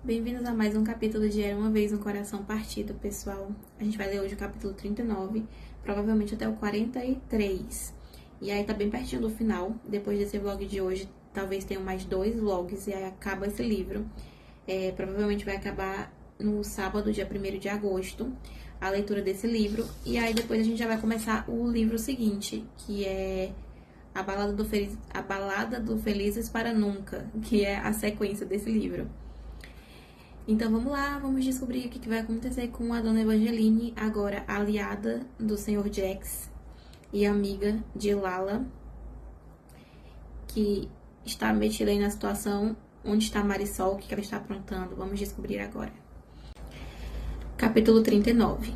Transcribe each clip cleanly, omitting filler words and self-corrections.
Bem-vindos a mais um capítulo de Era Uma Vez um Coração Partido, pessoal. A gente vai ler hoje o capítulo 39, provavelmente até o 43. E aí tá bem pertinho do final. Depois desse vlog de hoje, talvez tenham mais 2 vlogs e aí acaba esse livro. Provavelmente vai acabar no sábado, dia 1º de agosto, a leitura desse livro. E aí depois a gente já vai começar o livro seguinte, que é A Balada do Felizes para Nunca, que é a sequência desse livro. Então vamos lá, vamos descobrir o que vai acontecer com a Dona Evangeline, agora aliada do Sr. Jax e amiga de Lala, que está metida aí na situação. Onde está Marisol, o que ela está aprontando? Vamos descobrir agora. Capítulo 39.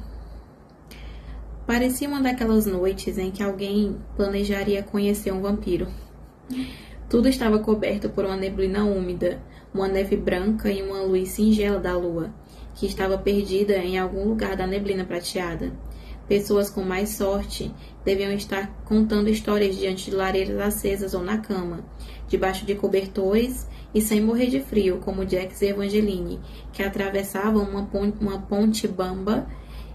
Parecia uma daquelas noites em que alguém planejaria conhecer um vampiro. Tudo estava coberto por uma neblina úmida, uma neve branca e uma luz singela da lua, que estava perdida em algum lugar da neblina prateada. Pessoas com mais sorte deviam estar contando histórias diante de lareiras acesas ou na cama, debaixo de cobertores e sem morrer de frio, como Jax e Evangeline, que atravessavam uma ponte bamba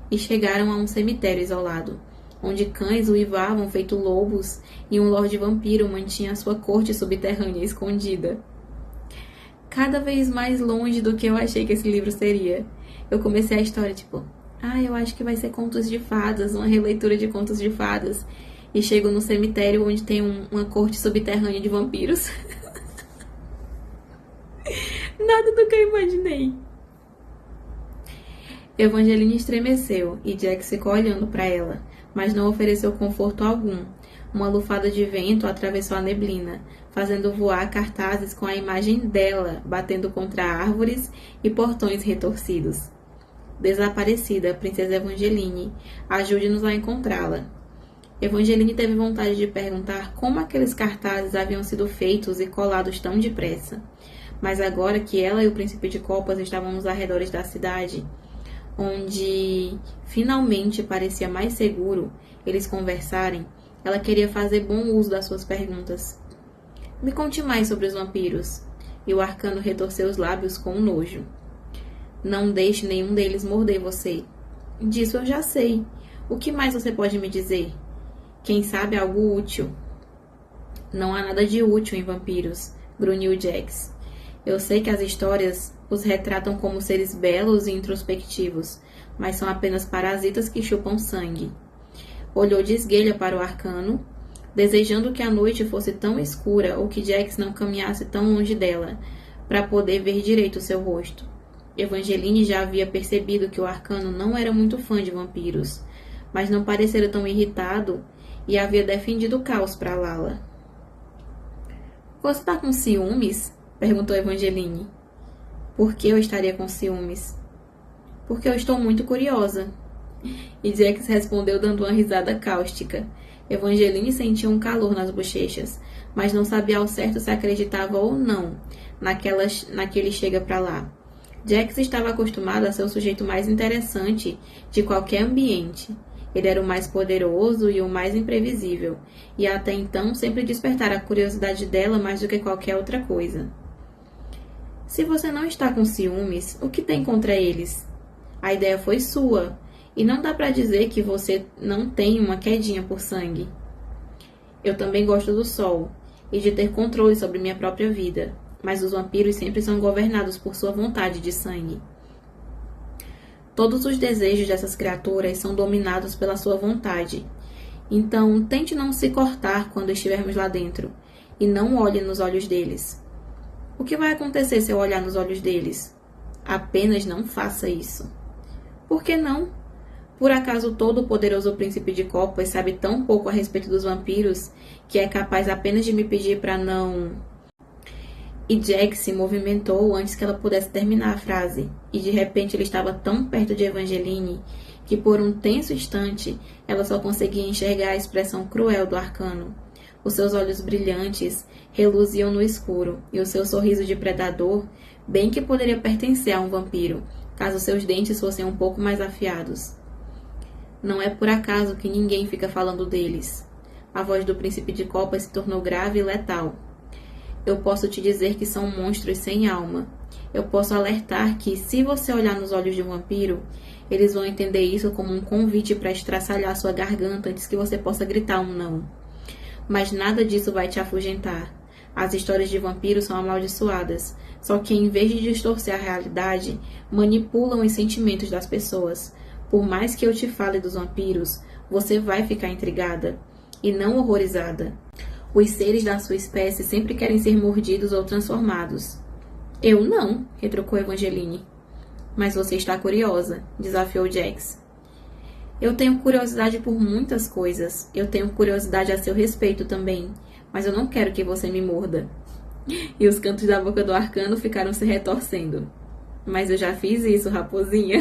e chegaram a um cemitério isolado, onde cães uivavam feito lobos e um lorde vampiro mantinha sua corte subterrânea escondida. Cada vez mais longe do que eu achei que esse livro seria. Eu comecei a história eu acho que vai ser contos de fadas, uma releitura de contos de fadas. E chego no cemitério onde tem uma corte subterrânea de vampiros. Nada do que eu imaginei. Evangeline estremeceu e Jax ficou olhando para ela, mas não ofereceu conforto algum. Uma lufada de vento atravessou a neblina, fazendo voar cartazes com a imagem dela, batendo contra árvores e portões retorcidos. Desaparecida, Princesa Evangeline, ajude-nos a encontrá-la. Evangeline teve vontade de perguntar como aqueles cartazes haviam sido feitos e colados tão depressa. Mas agora que ela e o Príncipe de Copas estavam nos arredores da cidade, onde finalmente parecia mais seguro eles conversarem, ela queria fazer bom uso das suas perguntas. Me conte mais sobre os vampiros. E o arcano retorceu os lábios com nojo. Não deixe nenhum deles morder você. Disso eu já sei. O que mais você pode me dizer? Quem sabe algo útil. Não há nada de útil em vampiros, grunhiu Jax. Eu sei que as histórias os retratam como seres belos e introspectivos, mas são apenas parasitas que chupam sangue. Olhou de esguelha para o arcano, desejando que a noite fosse tão escura ou que Jax não caminhasse tão longe dela, para poder ver direito o seu rosto. Evangeline já havia percebido que o arcano não era muito fã de vampiros, mas não parecera tão irritado e havia defendido o caos para Lala. Você está com ciúmes? Perguntou Evangeline. Por que eu estaria com ciúmes? Porque eu estou muito curiosa. E Jax respondeu dando uma risada cáustica. Evangeline sentia um calor nas bochechas, mas não sabia ao certo se acreditava ou não naquele chega pra lá. Jax estava acostumado a ser o sujeito mais interessante de qualquer ambiente. Ele era o mais poderoso e o mais imprevisível, e até então sempre despertara a curiosidade dela mais do que qualquer outra coisa. Se você não está com ciúmes, o que tem contra eles? A ideia foi sua, e não dá para dizer que você não tem uma quedinha por sangue. Eu também gosto do sol, e de ter controle sobre minha própria vida, mas os vampiros sempre são governados por sua vontade de sangue. Todos os desejos dessas criaturas são dominados pela sua vontade. Então, tente não se cortar quando estivermos lá dentro, e não olhe nos olhos deles. O que vai acontecer se eu olhar nos olhos deles? Apenas não faça isso. Por que não? Por acaso todo o poderoso Príncipe de Copas sabe tão pouco a respeito dos vampiros que é capaz apenas de me pedir para não... E Jax se movimentou antes que ela pudesse terminar a frase, e de repente ele estava tão perto de Evangeline que por um tenso instante ela só conseguia enxergar a expressão cruel do arcano. Os seus olhos brilhantes reluziam no escuro, e o seu sorriso de predador bem que poderia pertencer a um vampiro, caso seus dentes fossem um pouco mais afiados. Não é por acaso que ninguém fica falando deles. A voz do Príncipe de Copas se tornou grave e letal. Eu posso te dizer que são monstros sem alma. Eu posso alertar que, se você olhar nos olhos de um vampiro, eles vão entender isso como um convite para estraçalhar sua garganta antes que você possa gritar um não. Mas nada disso vai te afugentar. As histórias de vampiros são amaldiçoadas, só que em vez de distorcer a realidade, manipulam os sentimentos das pessoas. Por mais que eu te fale dos vampiros, você vai ficar intrigada e não horrorizada. Os seres da sua espécie sempre querem ser mordidos ou transformados. Eu não, retrucou Evangeline. Mas você está curiosa, desafiou Jax. Eu tenho curiosidade por muitas coisas. Eu tenho curiosidade a seu respeito também. Mas eu não quero que você me morda. E os cantos da boca do arcano ficaram se retorcendo. Mas eu já fiz isso, raposinha.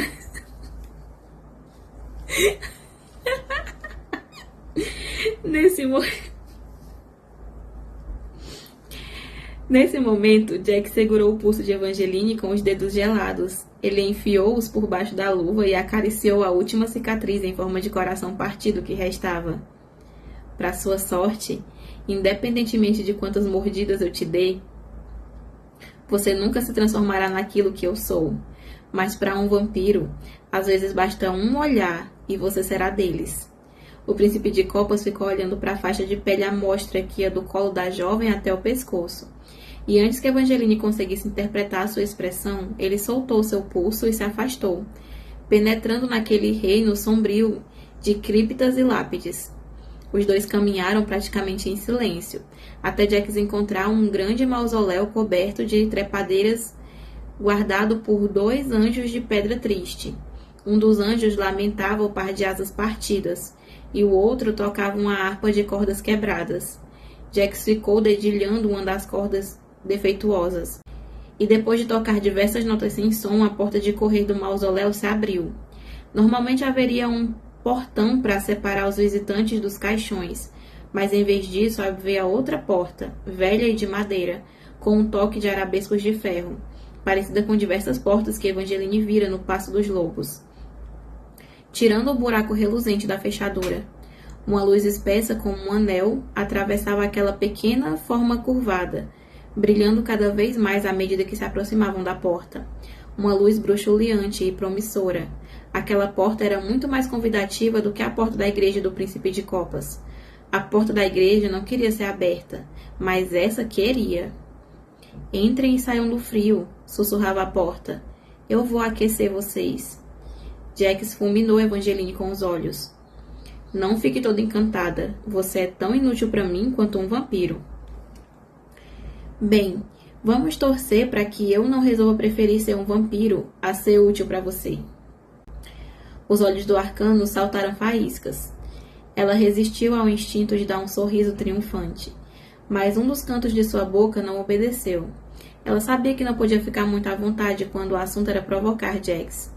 Nesse momento, Jack segurou o pulso de Evangeline com os dedos gelados. Ele enfiou-os por baixo da luva e acariciou a última cicatriz em forma de coração partido que restava. Para sua sorte, independentemente de quantas mordidas eu te dê, você nunca se transformará naquilo que eu sou. Mas para um vampiro, às vezes basta um olhar e você será deles. O príncipe de copas ficou olhando para a faixa de pele à mostra que ia do colo da jovem até o pescoço. E antes que Evangeline conseguisse interpretar a sua expressão, ele soltou seu pulso e se afastou, penetrando naquele reino sombrio de criptas e lápides. Os dois caminharam praticamente em silêncio, até Jax encontrar um grande mausoléu coberto de trepadeiras, guardado por 2 anjos de pedra triste. Um dos anjos lamentava o par de asas partidas, e o outro tocava uma harpa de cordas quebradas. Jax ficou dedilhando uma das cordas defeituosas, e depois de tocar diversas notas sem som, a porta de correr do mausoléu se abriu. Normalmente haveria um portão para separar os visitantes dos caixões, mas em vez disso havia outra porta, velha e de madeira, com um toque de arabescos de ferro, parecida com diversas portas que Evangeline vira no Passo dos Lobos. Tirando o buraco reluzente da fechadura, uma luz espessa como um anel atravessava aquela pequena forma curvada, brilhando cada vez mais à medida que se aproximavam da porta. Uma luz bruxuleante e promissora. Aquela porta era muito mais convidativa do que a porta da igreja do Príncipe de Copas. A porta da igreja não queria ser aberta, mas essa queria. Entrem e saiam do frio, sussurrava a porta. Eu vou aquecer vocês. Jax fulminou Evangeline com os olhos. Não fique toda encantada. Você é tão inútil para mim quanto um vampiro. Bem, vamos torcer para que eu não resolva preferir ser um vampiro a ser útil para você. Os olhos do arcano saltaram faíscas. Ela resistiu ao instinto de dar um sorriso triunfante, mas um dos cantos de sua boca não obedeceu. Ela sabia que não podia ficar muito à vontade quando o assunto era provocar Jax,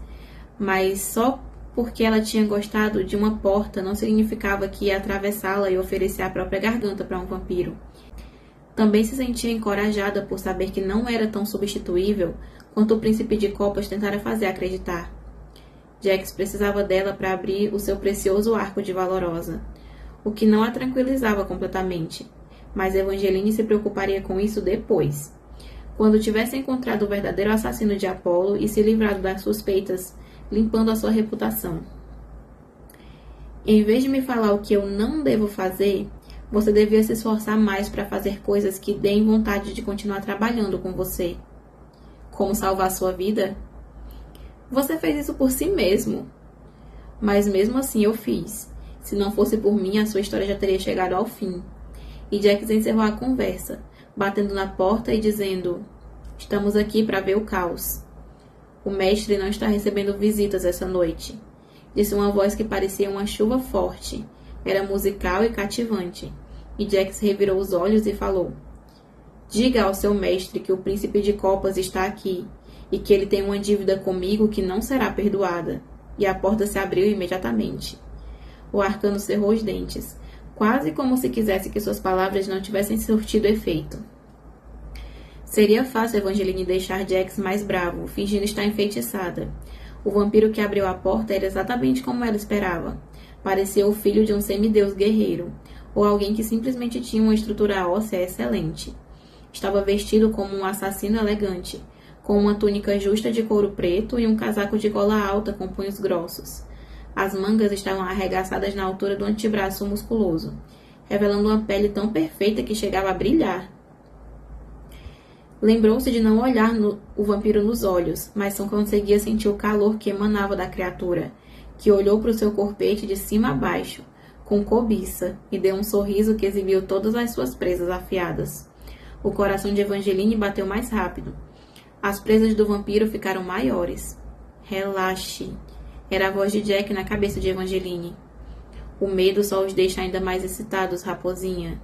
mas só porque ela tinha gostado de uma porta não significava que ia atravessá-la e oferecer a própria garganta para um vampiro. Também se sentia encorajada por saber que não era tão substituível quanto o príncipe de copas tentara fazer acreditar. Jax precisava dela para abrir o seu precioso arco de Valorosa, o que não a tranquilizava completamente, mas Evangeline se preocuparia com isso depois, quando tivesse encontrado o verdadeiro assassino de Apolo e se livrado das suspeitas, limpando a sua reputação. Em vez de me falar o que eu não devo fazer, você devia se esforçar mais para fazer coisas que deem vontade de continuar trabalhando com você. Como salvar sua vida? Você fez isso por si mesmo. Mas mesmo assim eu fiz. Se não fosse por mim, a sua história já teria chegado ao fim. E Jax encerrou a conversa, batendo na porta e dizendo: Estamos aqui para ver o caos. O mestre não está recebendo visitas essa noite, disse uma voz que parecia uma chuva forte. Era musical e cativante, e Jax revirou os olhos e falou: Diga ao seu mestre que o príncipe de copas está aqui, e que ele tem uma dívida comigo que não será perdoada. E a porta se abriu imediatamente. O arcano cerrou os dentes, quase como se quisesse que suas palavras não tivessem surtido efeito. Seria fácil Evangeline deixar Jax mais bravo, fingindo estar enfeitiçada. O vampiro que abriu a porta era exatamente como ela esperava. Parecia o filho de um semideus guerreiro, ou alguém que simplesmente tinha uma estrutura óssea excelente. Estava vestido como um assassino elegante, com uma túnica justa de couro preto e um casaco de gola alta com punhos grossos. As mangas estavam arregaçadas na altura do antebraço musculoso, revelando uma pele tão perfeita que chegava a brilhar. Lembrou-se de não olhar o vampiro nos olhos, mas não conseguia sentir o calor que emanava da criatura, que olhou para o seu corpete de cima a baixo, com cobiça, e deu um sorriso que exibiu todas as suas presas afiadas. O coração de Evangeline bateu mais rápido. As presas do vampiro ficaram maiores. Relaxe. Era a voz de Jack na cabeça de Evangeline. O medo só os deixa ainda mais excitados, raposinha.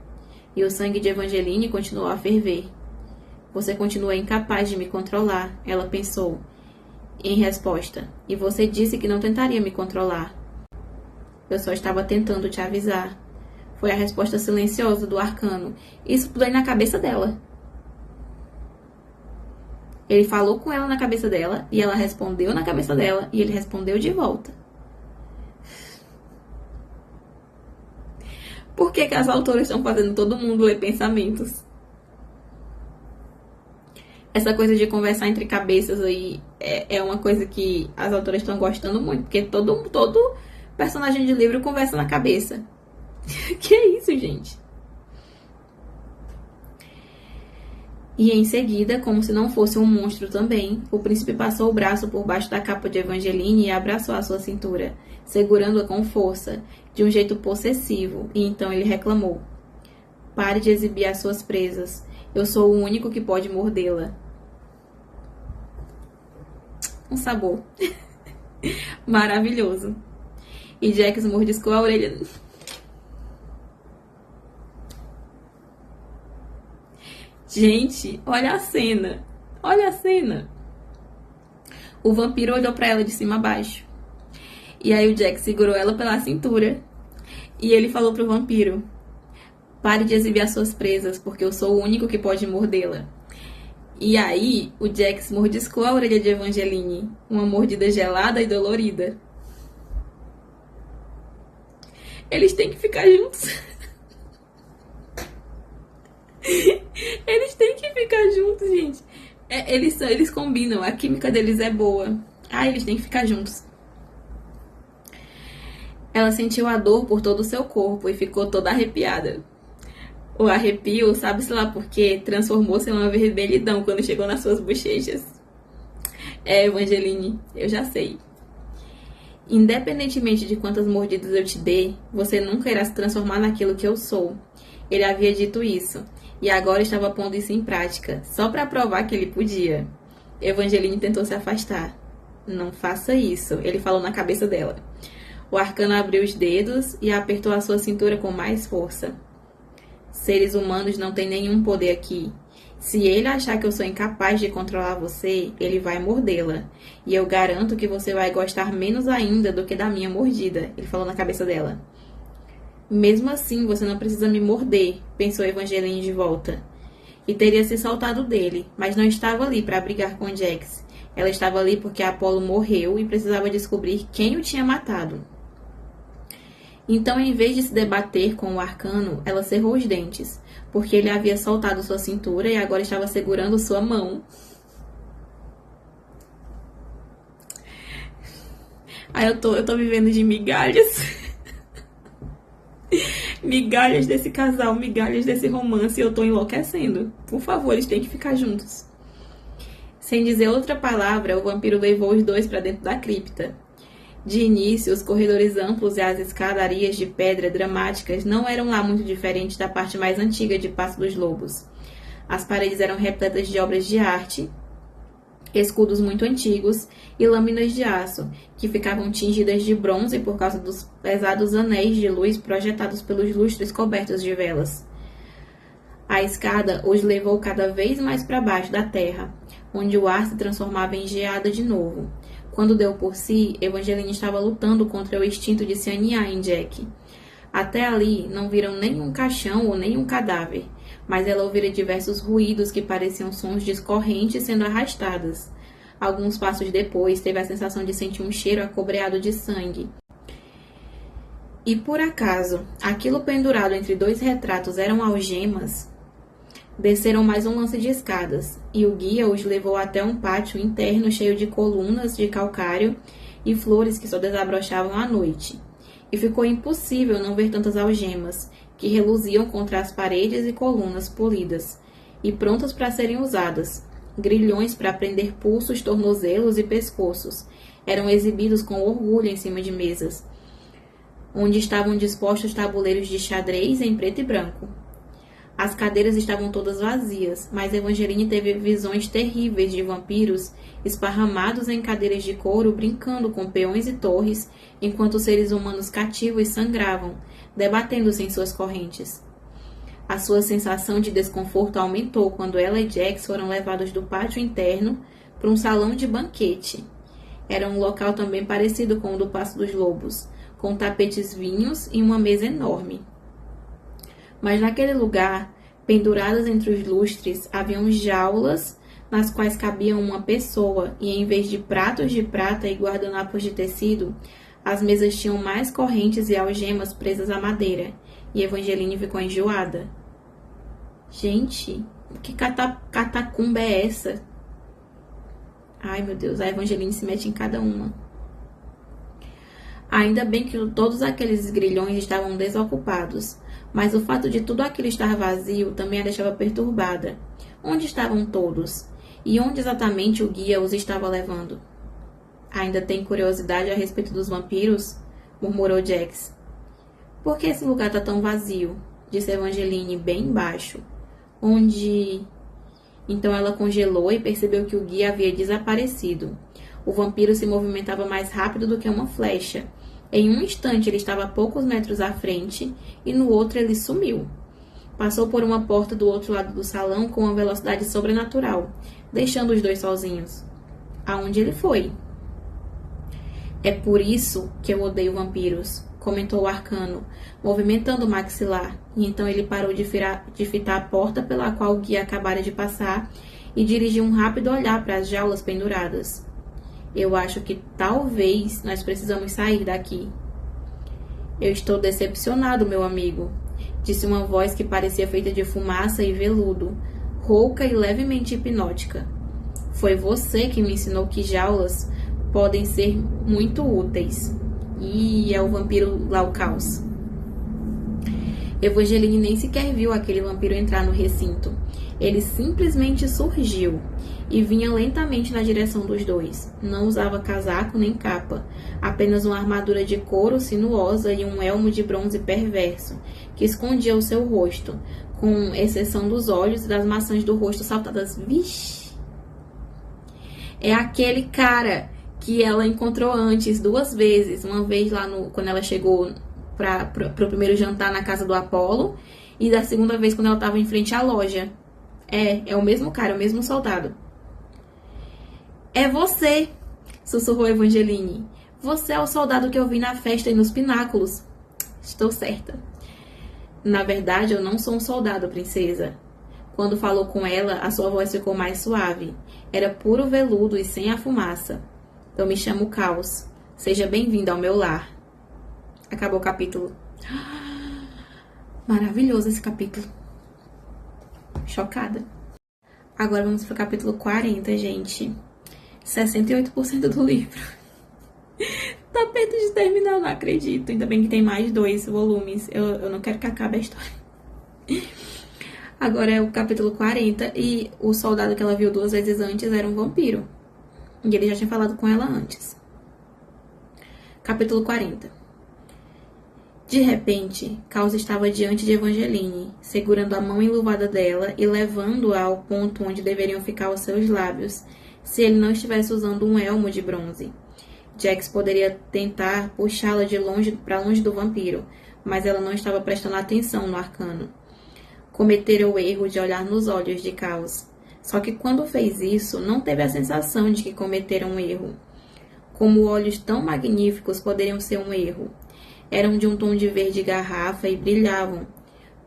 E o sangue de Evangeline continuou a ferver. Você continua incapaz de me controlar, ela pensou. Em resposta, e você disse que não tentaria me controlar. Eu só estava tentando te avisar. Foi a resposta silenciosa do arcano. Isso tudo aí na cabeça dela. Ele falou com ela na cabeça dela, e ela respondeu na cabeça dela, e ele respondeu de volta. Por que as autoras estão fazendo todo mundo ler pensamentos? Essa coisa de conversar entre cabeças aí é uma coisa que as autoras estão gostando muito, porque todo personagem de livro conversa na cabeça. Que é isso, gente? E em seguida, como se não fosse um monstro também, o príncipe passou o braço por baixo da capa de Evangeline e abraçou a sua cintura, segurando-a com força, de um jeito possessivo, e então ele reclamou. Pare de exibir as suas presas. Eu sou o único que pode mordê-la. Um sabor. Maravilhoso. E Jax mordiscou a orelha. Gente, olha a cena. Olha a cena. O vampiro olhou pra ela de cima a baixo. E aí o Jack segurou ela pela cintura. E ele falou pro vampiro: pare de exibir as suas presas, porque eu sou o único que pode mordê-la. E aí o Jax mordiscou a orelha de Evangeline. Uma mordida gelada e dolorida. Eles têm que ficar juntos. Eles têm que ficar juntos, gente. Eles combinam, a química deles é boa. Eles têm que ficar juntos. Ela sentiu a dor por todo o seu corpo e ficou toda arrepiada. O arrepio, sabe-se lá por quê, transformou-se em uma vermelhidão quando chegou nas suas bochechas. Evangeline, eu já sei. Independentemente de quantas mordidas eu te dê, você nunca irá se transformar naquilo que eu sou. Ele havia dito isso, e agora estava pondo isso em prática, só para provar que ele podia. Evangeline tentou se afastar. Não faça isso, ele falou na cabeça dela. O arcano abriu os dedos e apertou a sua cintura com mais força. Seres humanos não têm nenhum poder aqui. Se ele achar que eu sou incapaz de controlar você, ele vai mordê-la. E eu garanto que você vai gostar menos ainda do que da minha mordida, ele falou na cabeça dela. Mesmo assim, você não precisa me morder, pensou Evangeline de volta. E teria se soltado dele, mas não estava ali para brigar com Jax. Ela estava ali porque Apolo morreu e precisava descobrir quem o tinha matado. Então, em vez de se debater com o arcano, ela cerrou os dentes, porque ele havia soltado sua cintura e agora estava segurando sua mão. Eu tô vivendo de migalhas. Migalhas desse casal, migalhas desse romance, e eu tô enlouquecendo. Por favor, eles têm que ficar juntos. Sem dizer outra palavra, o vampiro levou os dois para dentro da cripta. De início, os corredores amplos e as escadarias de pedra dramáticas não eram lá muito diferentes da parte mais antiga de Passo dos Lobos. As paredes eram repletas de obras de arte, escudos muito antigos e lâminas de aço, que ficavam tingidas de bronze por causa dos pesados anéis de luz projetados pelos lustres cobertos de velas. A escada os levou cada vez mais para baixo da terra, onde o ar se transformava em geada de novo. Quando deu por si, Evangeline estava lutando contra o instinto de se aninhar em Jack. Até ali, não viram nenhum caixão ou nenhum cadáver, mas ela ouvira diversos ruídos que pareciam sons de correntes sendo arrastadas. Alguns passos depois, teve a sensação de sentir um cheiro acobreado de sangue. E por acaso, aquilo pendurado entre dois retratos eram algemas? Desceram mais um lance de escadas, e o guia os levou até um pátio interno cheio de colunas de calcário e flores que só desabrochavam à noite. E ficou impossível não ver tantas algemas, que reluziam contra as paredes e colunas polidas, e prontas para serem usadas. Grilhões para prender pulsos, tornozelos e pescoços eram exibidos com orgulho em cima de mesas, onde estavam dispostos tabuleiros de xadrez em preto e branco. As cadeiras estavam todas vazias, mas Evangeline teve visões terríveis de vampiros esparramados em cadeiras de couro, brincando com peões e torres, enquanto os seres humanos cativos sangravam, debatendo-se em suas correntes. A sua sensação de desconforto aumentou quando ela e Jax foram levados do pátio interno para um salão de banquete. Era um local também parecido com o do Paço dos Lobos, com tapetes vinhos e uma mesa enorme. Mas naquele lugar, penduradas entre os lustres, haviam jaulas nas quais cabia uma pessoa, e em vez de pratos de prata e guardanapos de tecido, as mesas tinham mais correntes e algemas presas à madeira, e Evangeline ficou enjoada. Gente, que catacumba é essa? Ai, meu Deus, a Evangeline se mete em cada uma. Ainda bem que todos aqueles grilhões estavam desocupados, mas o fato de tudo aquilo estar vazio também a deixava perturbada. Onde estavam todos? E onde exatamente o guia os estava levando? Ainda tem curiosidade a respeito dos vampiros? Murmurou Jax. Por que esse lugar está tão vazio? Disse Evangeline bem baixo. Onde... Então ela congelou e percebeu que o guia havia desaparecido. O vampiro se movimentava mais rápido do que uma flecha. Em um instante ele estava a poucos metros à frente e no outro ele sumiu. Passou por uma porta do outro lado do salão com uma velocidade sobrenatural, deixando os dois sozinhos. Aonde ele foi? É por isso que eu odeio vampiros, comentou o arcano, movimentando o maxilar, e então ele parou de fitar a porta pela qual o guia acabara de passar e dirigiu um rápido olhar para as jaulas penduradas. Eu acho que talvez nós precisamos sair daqui. Eu estou decepcionado, meu amigo, disse uma voz que parecia feita de fumaça e veludo, rouca e levemente hipnótica. Foi você que me ensinou que jaulas podem ser muito úteis. E é o vampiro Glaucaus. Evangeline nem sequer viu aquele vampiro entrar no recinto. Ele simplesmente surgiu e vinha lentamente na direção dos dois. Não usava casaco nem capa, apenas uma armadura de couro sinuosa e um elmo de bronze perverso, que escondia o seu rosto, com exceção dos olhos e das maçãs do rosto saltadas. Vixe! É aquele cara que ela encontrou antes 2 vezes. Uma vez lá quando ela chegou para o primeiro jantar na casa do Apolo, e da segunda vez quando ela estava em frente à loja. É o mesmo cara, o mesmo soldado. É você, sussurrou Evangeline. Você é o soldado que eu vi na festa e nos pináculos. Estou certa. Na verdade, eu não sou um soldado, princesa. Quando falou com ela, a sua voz ficou mais suave. Era puro veludo e sem a fumaça. Eu me chamo Caos. Seja bem-vindo ao meu lar. Acabou o capítulo. Maravilhoso esse capítulo. Chocada. Agora vamos pro capítulo 40, gente. 68% do livro. Tá perto de terminar, eu não acredito. Ainda bem que tem mais 2 volumes. Eu não quero que acabe a história. Agora é o capítulo 40 e o soldado que ela viu 2 vezes antes era um vampiro. E ele já tinha falado com ela antes. Capítulo 40. De repente, Caos estava diante de Evangeline, segurando a mão enluvada dela e levando-a ao ponto onde deveriam ficar os seus lábios, se ele não estivesse usando um elmo de bronze. Jax poderia tentar puxá-la de longe para longe do vampiro, mas ela não estava prestando atenção no arcano. Cometera o erro de olhar nos olhos de Caos. Só que quando fez isso, não teve a sensação de que cometeram um erro. Como olhos tão magníficos poderiam ser um erro? Eram de um tom de verde garrafa e brilhavam,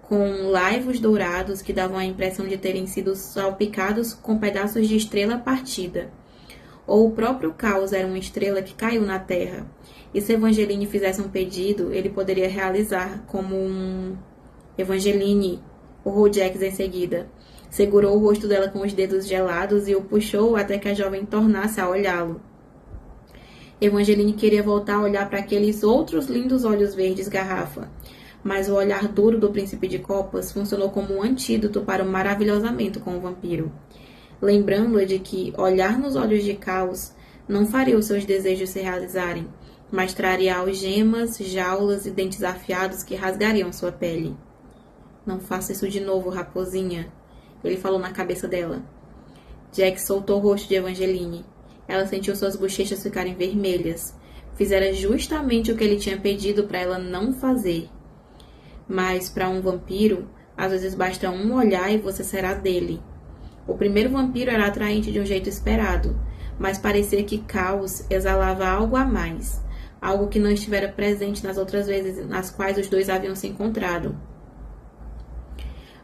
com laivos dourados que davam a impressão de terem sido salpicados com pedaços de estrela partida. Ou o próprio Caos era uma estrela que caiu na terra, e se Evangeline fizesse um pedido, ele poderia realizar como um... Evangeline, urrou Jax em seguida. Segurou o rosto dela com os dedos gelados e o puxou até que a jovem tornasse a olhá-lo. Evangeline queria voltar a olhar para aqueles outros lindos olhos verdes garrafa, mas o olhar duro do príncipe de copas funcionou como um antídoto para o maravilhosamento com o vampiro, lembrando-a de que olhar nos olhos de Caos não faria os seus desejos se realizarem, mas traria algemas, jaulas e dentes afiados que rasgariam sua pele. Não faça isso de novo, raposinha, ele falou na cabeça dela. Jack soltou o rosto de Evangeline. Ela sentiu suas bochechas ficarem vermelhas. Fizera justamente o que ele tinha pedido para ela não fazer. Mas, para um vampiro, às vezes basta um olhar e você será dele. O primeiro vampiro era atraente de um jeito esperado, mas parecia que Caos exalava algo a mais, algo que não estivera presente nas outras vezes nas quais os dois haviam se encontrado.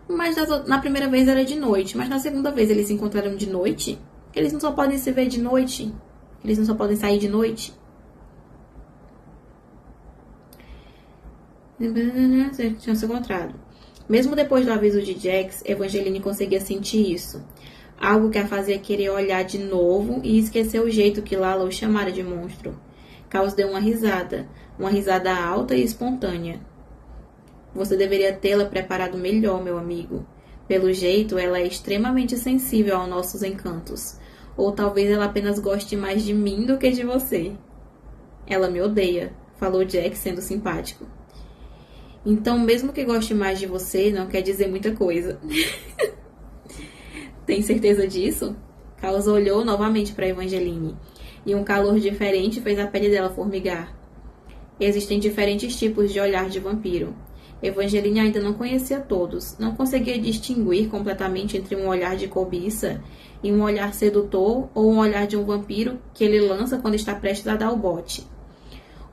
Mas na primeira vez era de noite, mas na segunda vez eles se encontraram de noite? Eles não só podem se ver de noite? Eles não só podem sair de noite? Tinham se encontrado. Mesmo depois do aviso de Jax, Evangeline conseguia sentir isso. Algo que a fazia querer olhar de novo e esquecer o jeito que Lala o chamara de monstro. Caos deu uma risada alta e espontânea. Você deveria tê-la preparado melhor, meu amigo. Pelo jeito, ela é extremamente sensível aos nossos encantos. Ou talvez ela apenas goste mais de mim do que de você. Ela me odeia, falou Jack, sendo simpático. Então, mesmo que goste mais de você, não quer dizer muita coisa. Tem certeza disso? Caos olhou novamente para Evangeline, e um calor diferente fez a pele dela formigar. Existem diferentes tipos de olhar de vampiro. Evangeline ainda não conhecia todos, não conseguia distinguir completamente entre um olhar de cobiça e um olhar sedutor ou um olhar de um vampiro que ele lança quando está prestes a dar o bote.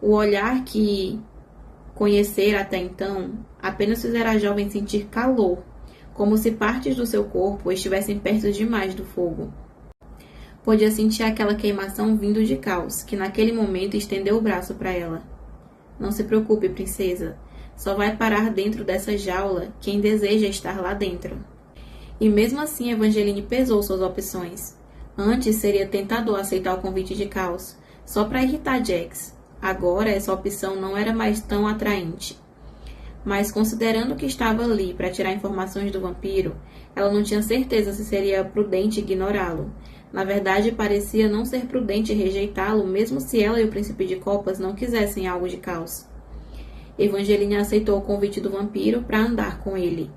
O olhar que conhecer até então apenas fizera a jovem sentir calor, como se partes do seu corpo estivessem perto demais do fogo. Podia sentir aquela queimação vindo de Caos, que naquele momento estendeu o braço para ela. Não se preocupe, princesa. Só vai parar dentro dessa jaula quem deseja estar lá dentro. E mesmo assim, Evangeline pesou suas opções. Antes seria tentador aceitar o convite de Caos, só para irritar Jax. Agora, essa opção não era mais tão atraente. Mas, considerando que estava ali para tirar informações do vampiro, ela não tinha certeza se seria prudente ignorá-lo. Na verdade, parecia não ser prudente rejeitá-lo, mesmo se ela e o príncipe de copas não quisessem algo de Caos. Evangeline aceitou o convite do vampiro para andar com ele.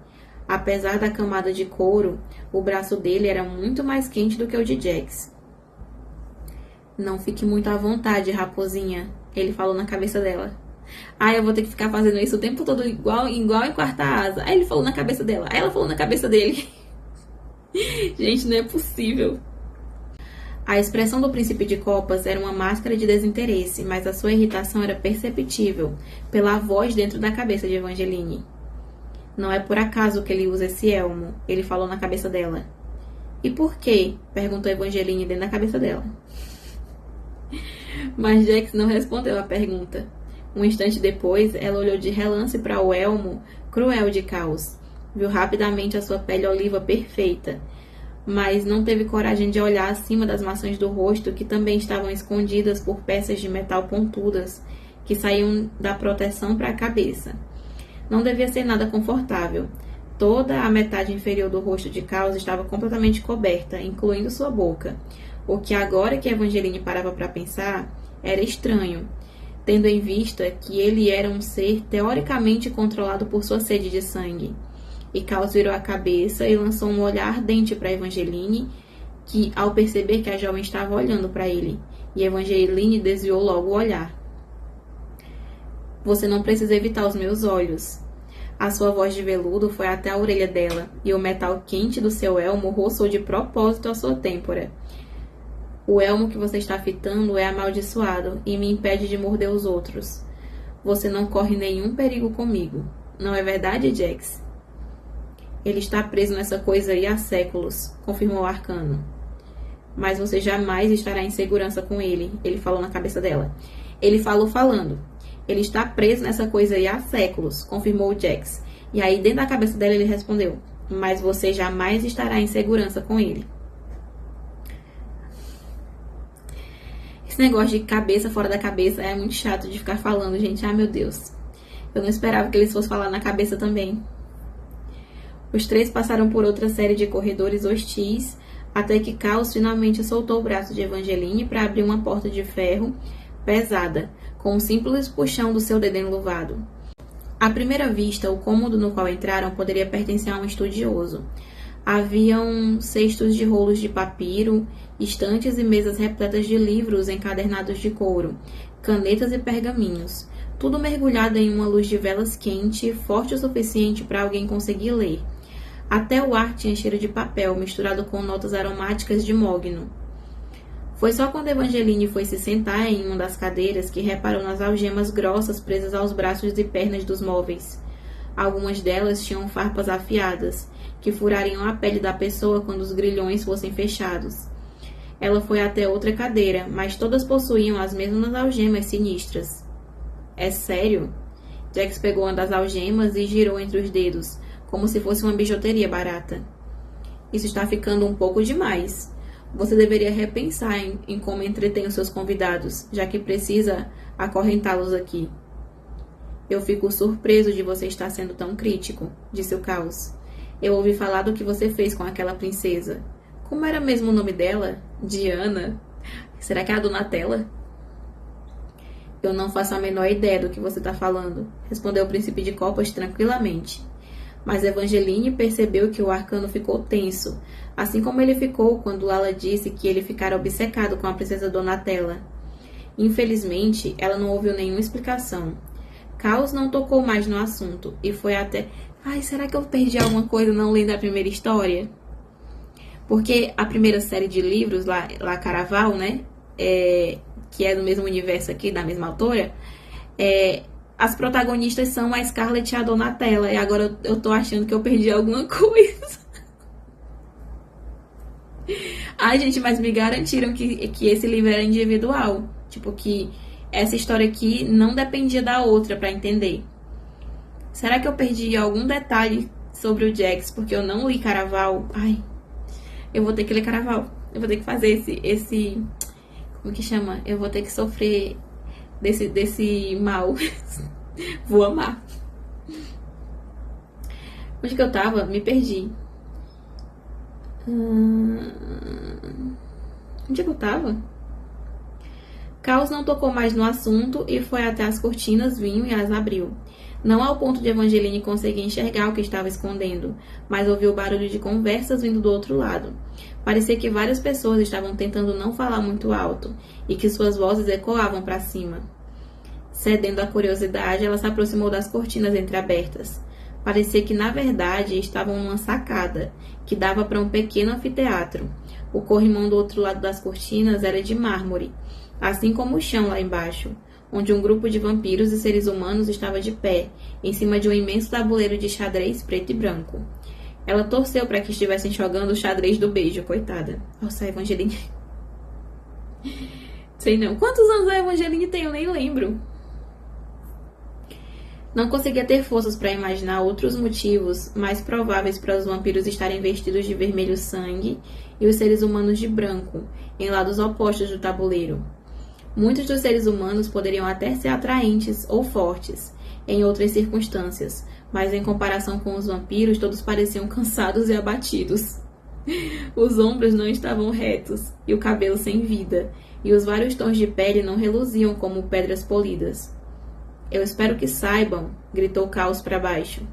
Apesar da camada de couro, o braço dele era muito mais quente do que o de Jax. Não fique muito à vontade, raposinha, ele falou na cabeça dela. Eu vou ter que ficar fazendo isso o tempo todo igual em quarta asa. Aí ele falou na cabeça dela, aí ela falou na cabeça dele. Gente, não é possível. A expressão do príncipe de copas era uma máscara de desinteresse, mas a sua irritação era perceptível pela voz dentro da cabeça de Evangeline. Não é por acaso que ele usa esse elmo, ele falou na cabeça dela. E por quê? Perguntou Evangeline dentro da cabeça dela. Mas Jax não respondeu a pergunta. Um instante depois, ela olhou de relance para o elmo cruel de Caos. Viu rapidamente a sua pele oliva perfeita, mas não teve coragem de olhar acima das maçãs do rosto, que também estavam escondidas por peças de metal pontudas, que saíam da proteção para a cabeça. Não devia ser nada confortável. Toda a metade inferior do rosto de Caos estava completamente coberta, incluindo sua boca, o que agora que Evangeline parava para pensar, era estranho, tendo em vista que ele era um ser teoricamente controlado por sua sede de sangue. E Caos virou a cabeça e lançou um olhar ardente para Evangeline, que, ao perceber que a jovem estava olhando para ele, e Evangeline desviou logo o olhar. Você não precisa evitar os meus olhos. A sua voz de veludo foi até a orelha dela, e o metal quente do seu elmo roçou de propósito a sua têmpora. O elmo que você está fitando é amaldiçoado e me impede de morder os outros. Você não corre nenhum perigo comigo. Não é verdade, Jax? Ele está preso nessa coisa aí há séculos, confirmou o arcano. Mas você jamais estará em segurança com ele, ele falou na cabeça dela. Ele falou falando. Ele está preso nessa coisa aí há séculos, confirmou o Jax. E aí, dentro da cabeça dela, ele respondeu. mas você jamais estará em segurança com ele. Esse negócio de cabeça fora da cabeça é muito chato de ficar falando, gente. Ai, meu Deus. Eu não esperava que eles fossem falar na cabeça também. Os três passaram por outra série de corredores hostis, até que Caos finalmente soltou o braço de Evangeline para abrir uma porta de ferro pesada, com um simples puxão do seu dedo enluvado. À primeira vista, o cômodo no qual entraram poderia pertencer a um estudioso. Haviam cestos de rolos de papiro, estantes e mesas repletas de livros encadernados de couro, canetas e pergaminhos, tudo mergulhado em uma luz de velas quente, forte o suficiente para alguém conseguir ler. Até o ar tinha cheiro de papel, misturado com notas aromáticas de mogno. Foi só quando Evangeline foi se sentar em uma das cadeiras que reparou nas algemas grossas presas aos braços e pernas dos móveis. Algumas delas tinham farpas afiadas, que furariam a pele da pessoa quando os grilhões fossem fechados. Ela foi até outra cadeira, mas todas possuíam as mesmas algemas sinistras. É sério? Jax pegou uma das algemas e girou entre os dedos, como se fosse uma bijuteria barata. Isso está ficando um pouco demais. Você deveria repensar em como entretém os seus convidados, já que precisa acorrentá-los aqui. Eu fico surpreso de você estar sendo tão crítico, disse o Caos. Eu ouvi falar do que você fez com aquela princesa. Como era mesmo o nome dela? Diana? Será que é a Donatella? Eu não faço a menor ideia do que você está falando, respondeu o príncipe de copas tranquilamente. Mas Evangeline percebeu que o arcano ficou tenso, assim como ele ficou quando Lala disse que ele ficara obcecado com a princesa Donatella. Infelizmente, ela não ouviu nenhuma explicação. Caos não tocou mais no assunto e foi até... Ai, será que eu perdi alguma coisa não lendo a primeira história? Porque a primeira série de livros, La Caraval, né? Que é do mesmo universo aqui, da mesma autora, as protagonistas são a Scarlett e a Donatella. E agora eu tô achando que eu perdi alguma coisa. Ai, gente, mas me garantiram que esse livro era individual. Tipo, que essa história aqui não dependia da outra pra entender. Será que eu perdi algum detalhe sobre o Jax porque eu não li Caraval? Ai, eu vou ter que ler Caraval. Eu vou ter que fazer esse como que chama? Eu vou ter que sofrer desse mal. Vou amar. Onde que eu tava? Me perdi. Onde que eu tava? Caos não tocou mais no assunto e foi até as cortinas, vinho e as abriu. Não ao ponto de Evangeline conseguir enxergar o que estava escondendo, mas ouviu o barulho de conversas vindo do outro lado. Parecia que várias pessoas estavam tentando não falar muito alto e que suas vozes ecoavam para cima. Cedendo à curiosidade, ela se aproximou das cortinas entreabertas. Parecia que, na verdade, estavam numa sacada, que dava para um pequeno anfiteatro. O corrimão do outro lado das cortinas era de mármore, assim como o chão lá embaixo, onde um grupo de vampiros e seres humanos estava de pé, em cima de um imenso tabuleiro de xadrez preto e branco. Ela torceu para que estivessem jogando o xadrez do beijo, coitada. Nossa, a Evangeline... Sei não. Quantos anos a Evangeline tem? Eu nem lembro. Não conseguia ter forças para imaginar outros motivos mais prováveis para os vampiros estarem vestidos de vermelho sangue e os seres humanos de branco, em lados opostos do tabuleiro. Muitos dos seres humanos poderiam até ser atraentes ou fortes, em outras circunstâncias, mas em comparação com os vampiros, todos pareciam cansados e abatidos. Os ombros não estavam retos, e o cabelo sem vida, e os vários tons de pele não reluziam como pedras polidas. Eu espero que saibam, gritou Caos para baixo,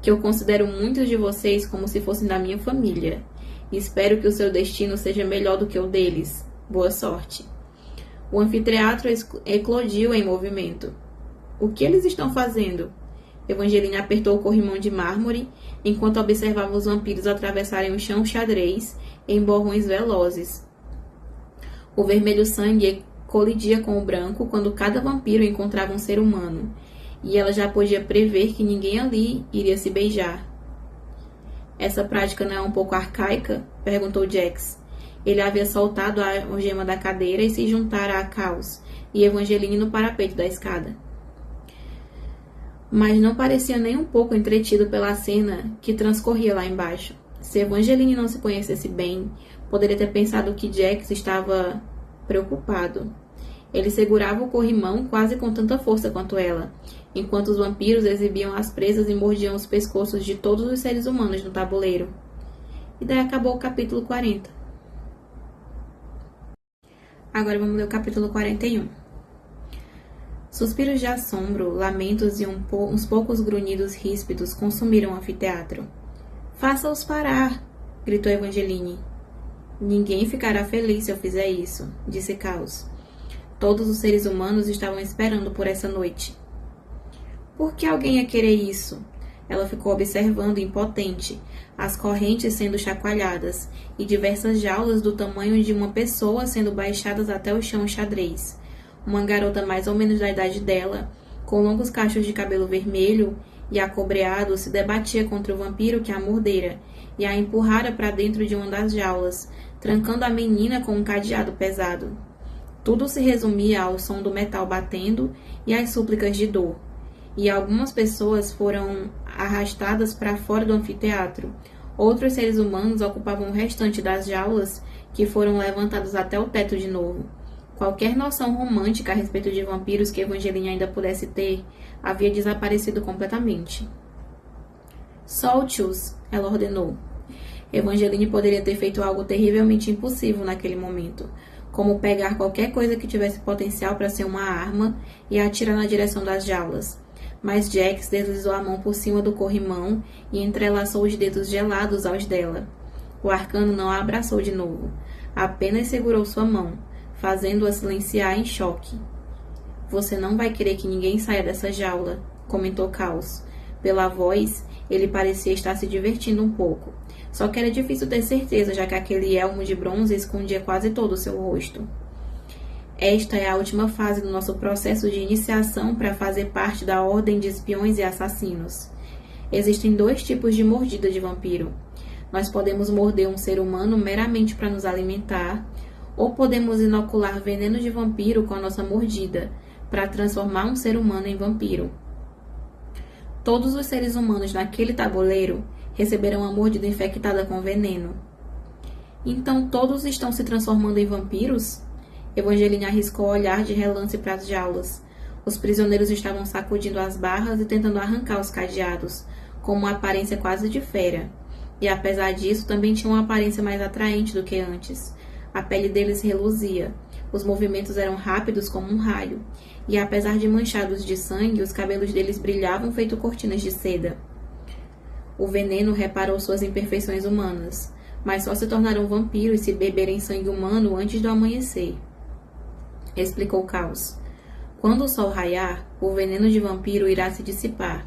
que eu considero muitos de vocês como se fossem da minha família, e espero que o seu destino seja melhor do que o deles. Boa sorte. O anfiteatro eclodiu em movimento. O que eles estão fazendo? Evangeline apertou o corrimão de mármore, enquanto observava os vampiros atravessarem o chão xadrez em borrões velozes. O vermelho sangue colidia com o branco quando cada vampiro encontrava um ser humano, e ela já podia prever que ninguém ali iria se beijar. Essa prática não é um pouco arcaica? Perguntou Jax. Ele havia soltado a algema da cadeira e se juntara a Caos e Evangeline no parapeito da escada. mas não parecia nem um pouco entretido pela cena que transcorria lá embaixo. Se Evangeline não se conhecesse bem, poderia ter pensado que Jax estava preocupado. Ele segurava o corrimão quase com tanta força quanto ela, enquanto os vampiros exibiam as presas e mordiam os pescoços de todos os seres humanos no tabuleiro. E daí acabou o capítulo 40. Agora vamos ler o capítulo 41. Suspiros de assombro, lamentos e uns poucos grunhidos ríspidos consumiram o anfiteatro. Faça-os parar! Gritou Evangeline. Ninguém ficará feliz se eu fizer isso, disse Caos. Todos os seres humanos estavam esperando por essa noite. Por que alguém ia querer isso? Ela ficou observando, impotente, as correntes sendo chacoalhadas e diversas jaulas do tamanho de uma pessoa sendo baixadas até o chão xadrez. Uma garota mais ou menos da idade dela, com longos cachos de cabelo vermelho e acobreado, se debatia contra o vampiro que a mordera e a empurrara para dentro de uma das jaulas, trancando a menina com um cadeado pesado. Tudo se resumia ao som do metal batendo e às súplicas de dor. E algumas pessoas foram arrastadas para fora do anfiteatro. Outros seres humanos ocupavam o restante das jaulas, que foram levantados até o teto de novo. Qualquer noção romântica a respeito de vampiros que Evangeline ainda pudesse ter havia desaparecido completamente. Solte-os, ela ordenou. Evangeline poderia ter feito algo terrivelmente impossível naquele momento, como pegar qualquer coisa que tivesse potencial para ser uma arma e atirar na direção das jaulas. Mas Jax deslizou a mão por cima do corrimão e entrelaçou os dedos gelados aos dela. O arcano não a abraçou de novo, apenas segurou sua mão, fazendo-a silenciar em choque. Você não vai querer que ninguém saia dessa jaula, comentou Caos. Pela voz, ele parecia estar se divertindo um pouco. Só que era difícil ter certeza, já que aquele elmo de bronze escondia quase todo o seu rosto. Esta é a última fase do nosso processo de iniciação para fazer parte da Ordem de Espiões e Assassinos. Existem 2 tipos de mordida de vampiro. Nós podemos morder um ser humano meramente para nos alimentar, ou podemos inocular veneno de vampiro com a nossa mordida, para transformar um ser humano em vampiro. Todos os seres humanos naquele tabuleiro receberam uma mordida infectada com veneno. Então todos estão se transformando em vampiros? Evangeline arriscou olhar de relance para as jaulas. Os prisioneiros estavam sacudindo as barras e tentando arrancar os cadeados, com uma aparência quase de fera. E apesar disso, também tinham uma aparência mais atraente do que antes. A pele deles reluzia. Os movimentos eram rápidos como um raio. E apesar de manchados de sangue, os cabelos deles brilhavam feito cortinas de seda. O veneno reparou suas imperfeições humanas, mas só se tornaram vampiros se beberem sangue humano antes do amanhecer. Explicou Caos. Quando o sol raiar, o veneno de vampiro irá se dissipar.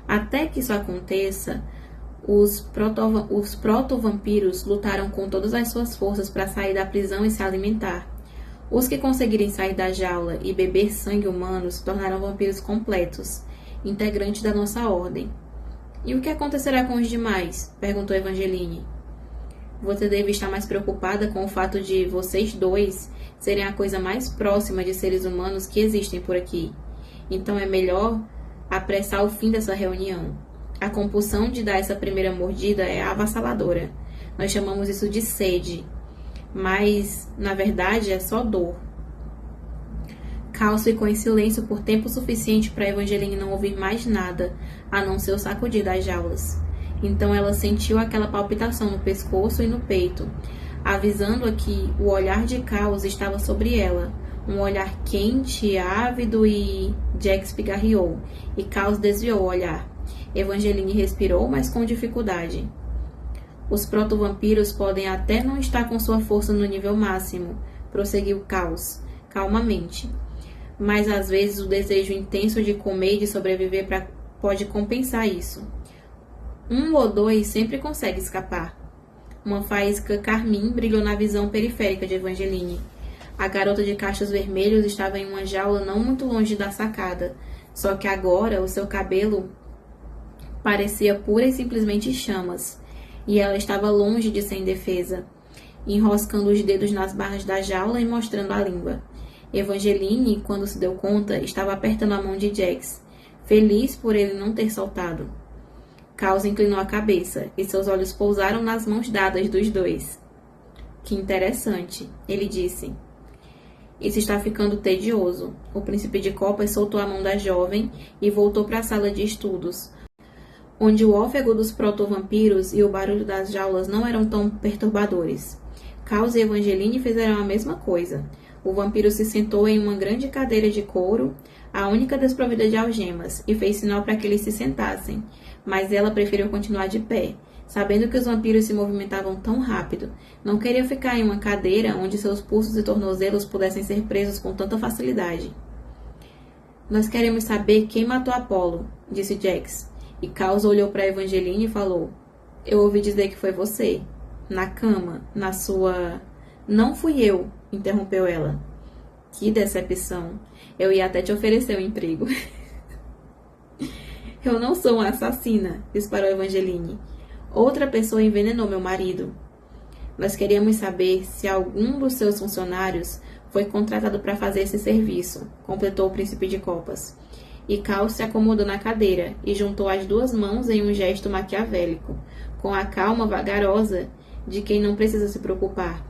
Até que isso aconteça, os protovampiros lutaram com todas as suas forças para sair da prisão e se alimentar. Os que conseguirem sair da jaula e beber sangue humano se tornarão vampiros completos, integrantes da nossa ordem. E o que acontecerá com os demais? Perguntou Evangeline. Você deve estar mais preocupada com o fato de vocês 2 serem a coisa mais próxima de seres humanos que existem por aqui. Então é melhor apressar o fim dessa reunião. A compulsão de dar essa primeira mordida é avassaladora. Nós chamamos isso de sede, mas na verdade é só dor. Caos ficou em silêncio por tempo suficiente para Evangeline não ouvir mais nada, a não ser o sacudir das jaulas. Então ela sentiu aquela palpitação no pescoço e no peito, avisando-a que o olhar de Caos estava sobre ela, um olhar quente, ávido e... Jax pigarreou, e Caos desviou o olhar. Evangeline respirou, mas com dificuldade. Os protovampiros podem até não estar com sua força no nível máximo, prosseguiu Caos, calmamente. Mas às vezes o desejo intenso de comer e de sobreviver pode compensar isso. 1 ou 2 sempre consegue escapar. Uma faísca carmim brilhou na visão periférica de Evangeline. A garota de cachos vermelhos estava em uma jaula não muito longe da sacada, só que agora o seu cabelo parecia pura e simplesmente chamas, e ela estava longe de ser indefesa, enroscando os dedos nas barras da jaula e mostrando a língua. Evangeline, quando se deu conta, estava apertando a mão de Jax, feliz por ele não ter soltado. Caos inclinou a cabeça e seus olhos pousaram nas mãos dadas dos dois. Que interessante, ele disse. Isso está ficando tedioso. O príncipe de copas soltou a mão da jovem e voltou para a sala de estudos, onde o ófego dos protovampiros e o barulho das jaulas não eram tão perturbadores. Caos e Evangeline fizeram a mesma coisa. O vampiro se sentou em uma grande cadeira de couro, a única desprovida de algemas, e fez sinal para que eles se sentassem, mas ela preferiu continuar de pé, sabendo que os vampiros se movimentavam tão rápido. Não queria ficar em uma cadeira onde seus pulsos e tornozelos pudessem ser presos com tanta facilidade. Nós queremos saber quem matou Apolo, disse Jax. E Caos olhou para Evangeline e falou: Eu ouvi dizer que foi você. Na cama, na sua... Não fui eu, interrompeu ela. Que decepção. Eu ia até te oferecer um emprego. Eu não sou uma assassina, disparou Evangeline. Outra pessoa envenenou meu marido. Nós queríamos saber se algum dos seus funcionários foi contratado para fazer esse serviço, completou o príncipe de copas. E Caos se acomodou na cadeira e juntou as duas mãos em um gesto maquiavélico, com a calma vagarosa de quem não precisa se preocupar,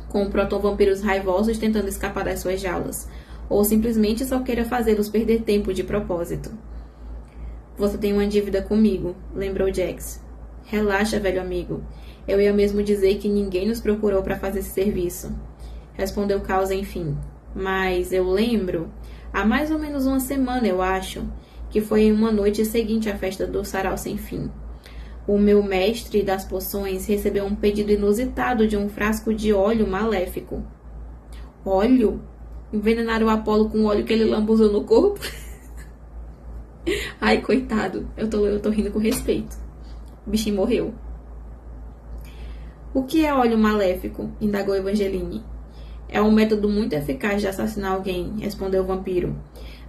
com protovampiros raivosos tentando escapar das suas jaulas, ou simplesmente só queira fazê-los perder tempo de propósito. Você tem uma dívida comigo, lembrou Jax. Relaxa, velho amigo. Eu ia mesmo dizer que ninguém nos procurou para fazer esse serviço, respondeu Caos enfim. Mas eu lembro, há mais ou menos uma semana, eu acho, que foi em uma noite seguinte à festa do Sarau Sem Fim. O meu mestre das poções recebeu um pedido inusitado de um frasco de óleo maléfico. Óleo? Envenenaram o Apolo com o óleo que ele lambuzou no corpo? Ai, coitado. Eu tô rindo com respeito. O bichinho morreu. O que é óleo maléfico? Indagou Evangeline. É um método muito eficaz de assassinar alguém, respondeu o vampiro.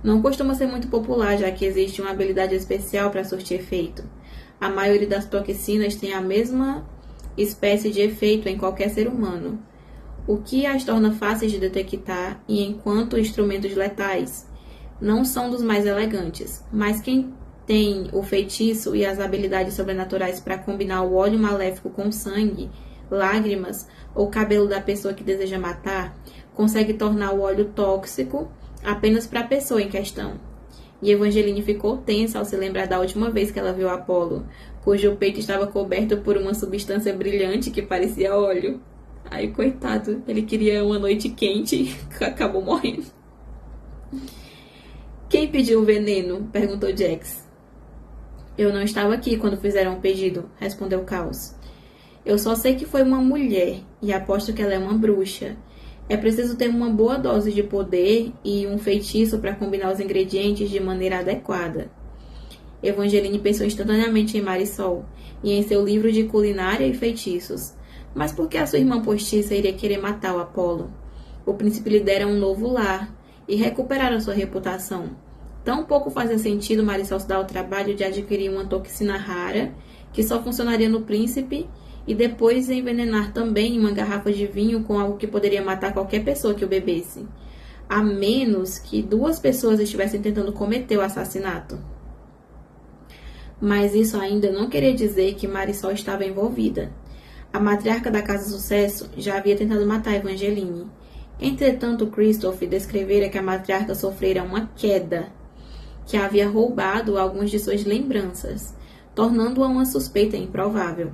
Não costuma ser muito popular, já que existe uma habilidade especial para surtir efeito. A maioria das toxinas tem a mesma espécie de efeito em qualquer ser humano, o que as torna fáceis de detectar e, enquanto instrumentos letais, não são dos mais elegantes. Mas quem tem o feitiço e as habilidades sobrenaturais para combinar o óleo maléfico com sangue, lágrimas ou cabelo da pessoa que deseja matar, consegue tornar o óleo tóxico apenas para a pessoa em questão. E Evangeline ficou tensa ao se lembrar da última vez que ela viu Apolo, cujo peito estava coberto por uma substância brilhante que parecia óleo. Ai, coitado, ele queria uma noite quente e acabou morrendo. Quem pediu o veneno? Perguntou Jax. Eu não estava aqui quando fizeram o pedido, respondeu Caos. Eu só sei que foi uma mulher e aposto que ela é uma bruxa. É preciso ter uma boa dose de poder e um feitiço para combinar os ingredientes de maneira adequada. Evangeline pensou instantaneamente em Marisol e em seu livro de culinária e feitiços. Mas por que a sua irmã postiça iria querer matar o Apolo? O príncipe lhe dera um novo lar e recuperar a sua reputação. Tão pouco fazia sentido Marisol se dar o trabalho de adquirir uma toxina rara que só funcionaria no príncipe e depois envenenar também uma garrafa de vinho com algo que poderia matar qualquer pessoa que o bebesse, a menos que duas pessoas estivessem tentando cometer o assassinato. Mas isso ainda não queria dizer que Marisol estava envolvida. A matriarca da Casa Sucesso já havia tentado matar Evangeline. Entretanto, Christoph descrevera que a matriarca sofrera uma queda, que havia roubado algumas de suas lembranças, tornando-a uma suspeita improvável.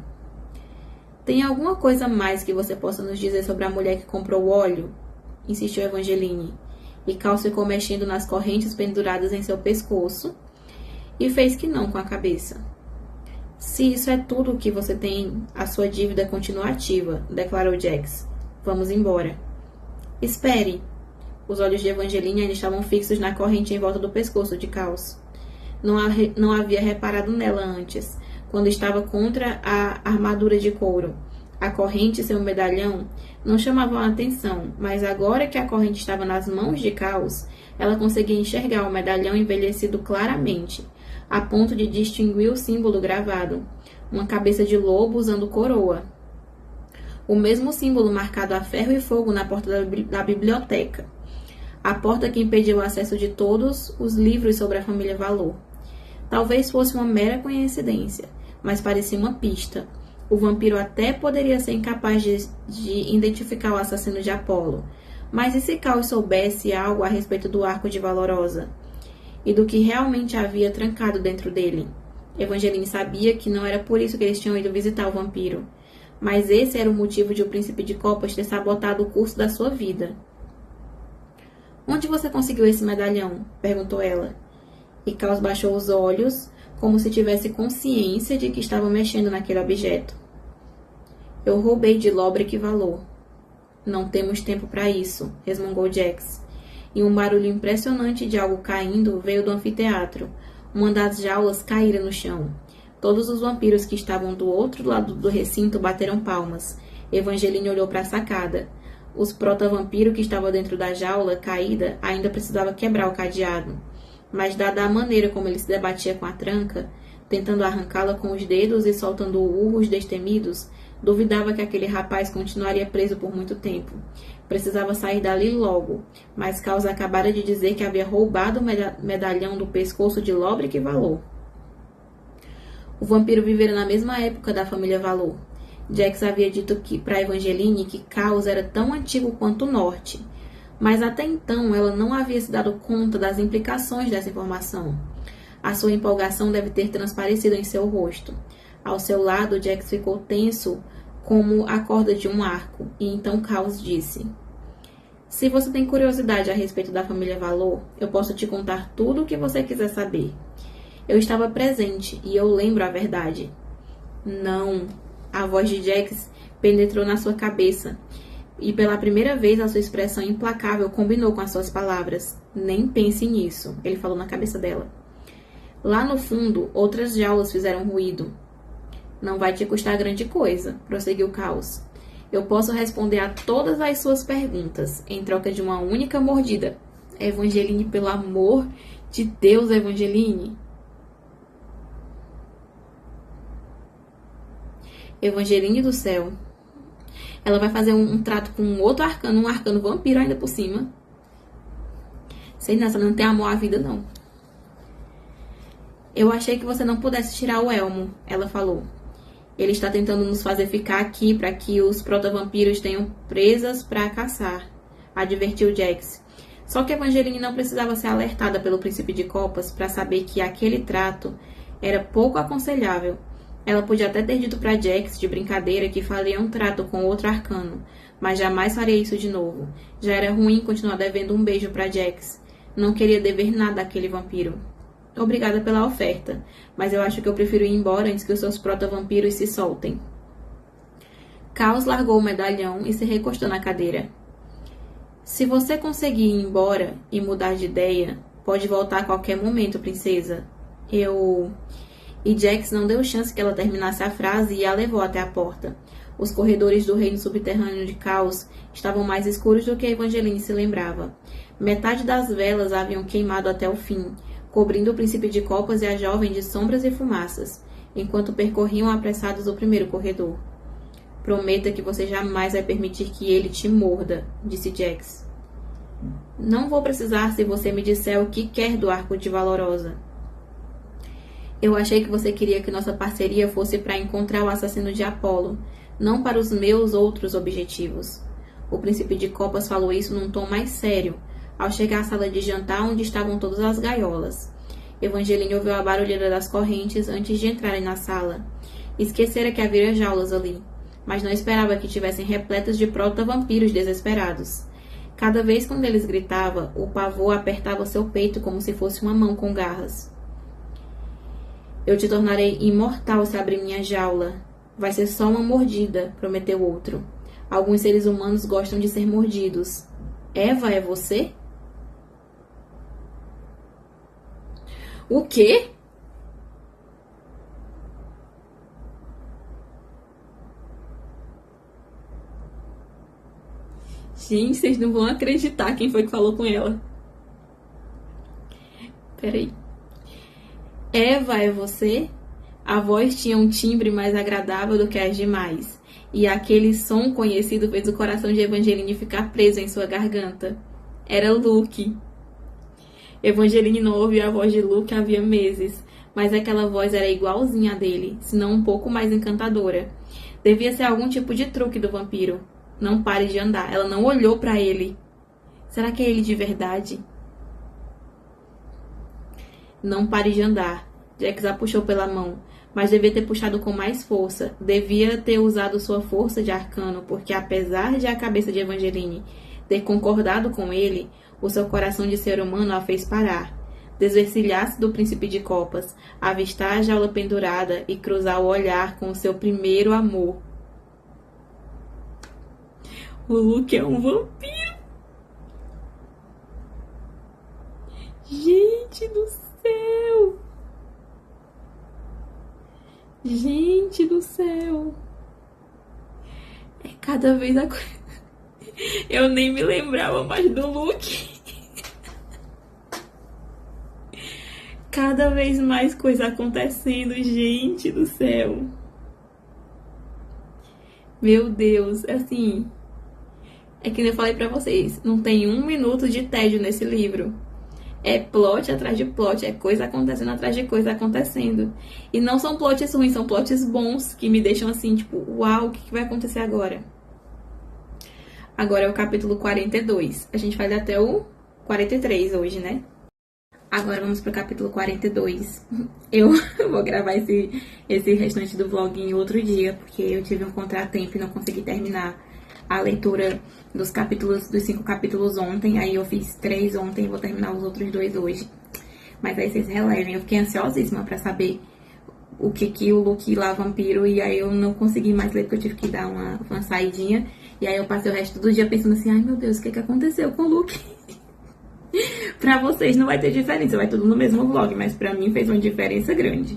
Tem alguma coisa mais que você possa nos dizer sobre a mulher que comprou o óleo? Insistiu Evangeline. E Caos ficou mexendo nas correntes penduradas em seu pescoço e fez que não com a cabeça. Se isso é tudo o que você tem, a sua dívida continua ativa, declarou Jax. Vamos embora. Espere. Os olhos de Evangeline ainda estavam fixos na corrente em volta do pescoço de Caos. Não havia reparado nela antes, quando estava contra a armadura de couro. A corrente e seu medalhão não chamavam a atenção, mas agora que a corrente estava nas mãos de Caos, ela conseguia enxergar o medalhão envelhecido claramente, a ponto de distinguir o símbolo gravado, uma cabeça de lobo usando coroa. O mesmo símbolo marcado a ferro e fogo na porta da biblioteca. A porta que impediu o acesso de todos os livros sobre a família Valor. Talvez fosse uma mera coincidência, mas parecia uma pista. O vampiro até poderia ser incapaz de identificar o assassino de Apolo. Mas e se Caos soubesse algo a respeito do arco de Valorosa? E do que realmente havia trancado dentro dele? Evangeline sabia que não era por isso que eles tinham ido visitar o vampiro. Mas esse era o motivo de o príncipe de Copas ter sabotado o curso da sua vida. Onde você conseguiu esse medalhão? Perguntou ela. E Caos baixou os olhos, como se tivesse consciência de que estava mexendo naquele objeto. Eu roubei de Lobrick Valor. Não temos tempo para isso, resmungou Jax. E um barulho impressionante de algo caindo veio do anfiteatro. Uma das jaulas caíra no chão. Todos os vampiros que estavam do outro lado do recinto bateram palmas. Evangeline olhou para a sacada. Os prota-vampiro que estava dentro da jaula caída ainda precisava quebrar o cadeado. Mas dada a maneira como ele se debatia com a tranca, tentando arrancá-la com os dedos e soltando urros destemidos, duvidava que aquele rapaz continuaria preso por muito tempo. Precisava sair dali logo, mas Caos acabara de dizer que havia roubado o medalhão do pescoço de Lobrick Valor. O vampiro vivera na mesma época da família Valor. Jax havia dito para Evangeline que Caos era tão antigo quanto o Norte, mas até então ela não havia se dado conta das implicações dessa informação. A sua empolgação deve ter transparecido em seu rosto. Ao seu lado, Jax ficou tenso como a corda de um arco, e então Caos disse: Se você tem curiosidade a respeito da família Valor, eu posso te contar tudo o que você quiser saber. Eu estava presente e eu lembro a verdade. Não. A voz de Jax penetrou na sua cabeça, e pela primeira vez a sua expressão implacável combinou com as suas palavras. Nem pense nisso, ele falou na cabeça dela. Lá no fundo, outras jaulas fizeram ruído. Não vai te custar grande coisa, prosseguiu Caos. Eu posso responder a todas as suas perguntas, em troca de uma única mordida. Evangeline, pelo amor de Deus, Evangeline. Evangeline do céu. Ela vai fazer um trato com um arcano vampiro ainda por cima. Sei não, essa não tem amor à vida, não. Eu achei que você não pudesse tirar o elmo, ela falou. Ele está tentando nos fazer ficar aqui para que os protavampiros tenham presas para caçar, advertiu Jax. Só que Evangeline não precisava ser alertada pelo príncipe de Copas para saber que aquele trato era pouco aconselhável. Ela podia até ter dito para Jax, de brincadeira, que faria um trato com outro arcano, mas jamais faria isso de novo. Já era ruim continuar devendo um beijo para Jax. Não queria dever nada àquele vampiro. Obrigada pela oferta, mas eu acho que eu prefiro ir embora antes que os seus protavampiros se soltem. Caos largou o medalhão e se recostou na cadeira. Se você conseguir ir embora e mudar de ideia, pode voltar a qualquer momento, princesa. E Jax não deu chance que ela terminasse a frase e a levou até a porta. Os corredores do reino subterrâneo de Caos estavam mais escuros do que a Evangeline se lembrava. Metade das velas haviam queimado até o fim, cobrindo o príncipe de Copas e a jovem de sombras e fumaças, enquanto percorriam apressados o primeiro corredor. Prometa que você jamais vai permitir que ele te morda, disse Jax. Não vou precisar se você me disser o que quer do arco de Valorosa. Eu achei que você queria que nossa parceria fosse para encontrar o assassino de Apolo, não para os meus outros objetivos. O príncipe de Copas falou isso num tom mais sério, ao chegar à sala de jantar onde estavam todas as gaiolas. Evangeline ouviu a barulheira das correntes antes de entrarem na sala. Esquecera que havia jaulas ali, mas não esperava que tivessem repletas de prota-vampiros desesperados. Cada vez que um deles gritava, o pavor apertava seu peito como se fosse uma mão com garras. Eu te tornarei imortal se abrir minha jaula. Vai ser só uma mordida, prometeu outro. Alguns seres humanos gostam de ser mordidos. Eva, é você? O quê? Gente, vocês não vão acreditar quem foi que falou com ela. Peraí. Eva, é você? A voz tinha um timbre mais agradável do que as demais, e aquele som conhecido fez o coração de Evangeline ficar preso em sua garganta. Era Luke. Evangeline não ouvia a voz de Luke havia meses, mas aquela voz era igualzinha a dele, se não um pouco mais encantadora. Devia ser algum tipo de truque do vampiro. Não pare de andar. Ela não olhou para ele. Será que é ele de verdade? Não pare de andar. Jax a puxou pela mão, mas devia ter puxado com mais força. Devia ter usado sua força de arcano, porque apesar de a cabeça de Evangeline ter concordado com ele, o seu coração de ser humano a fez parar, desvencilhar-se do príncipe de copas, avistar a jaula pendurada e cruzar o olhar com o seu primeiro amor. O Luke é um vampiro. Gente do céu. Gente do céu. É cada vez a coisa. Eu nem me lembrava mais do Luke. Cada vez mais coisa acontecendo, gente do céu. Meu Deus, assim. É que nem eu falei pra vocês, não tem um minuto de tédio nesse livro. É plot atrás de plot, é coisa acontecendo atrás de coisa acontecendo. E não são plots ruins, são plots bons que me deixam assim, tipo, uau, o que vai acontecer agora? Agora é o capítulo 42. A gente vai até o 43 hoje, né? Agora vamos pro capítulo 42. Eu vou gravar esse restante do vlog em outro dia, porque eu tive um contratempo e não consegui terminar a leitura dos 5 capítulos ontem. Aí eu fiz 3 ontem e vou terminar os outros 2 hoje. Mas aí vocês relevem. Eu fiquei ansiosíssima pra saber o que o Luke lá, vampiro, e aí eu não consegui mais ler, porque eu tive que dar uma saidinha. E aí eu passei o resto do dia pensando assim, ai meu Deus, o que aconteceu com o Luke? Pra vocês não vai ter diferença, vai tudo no mesmo vlog, mas pra mim fez uma diferença grande.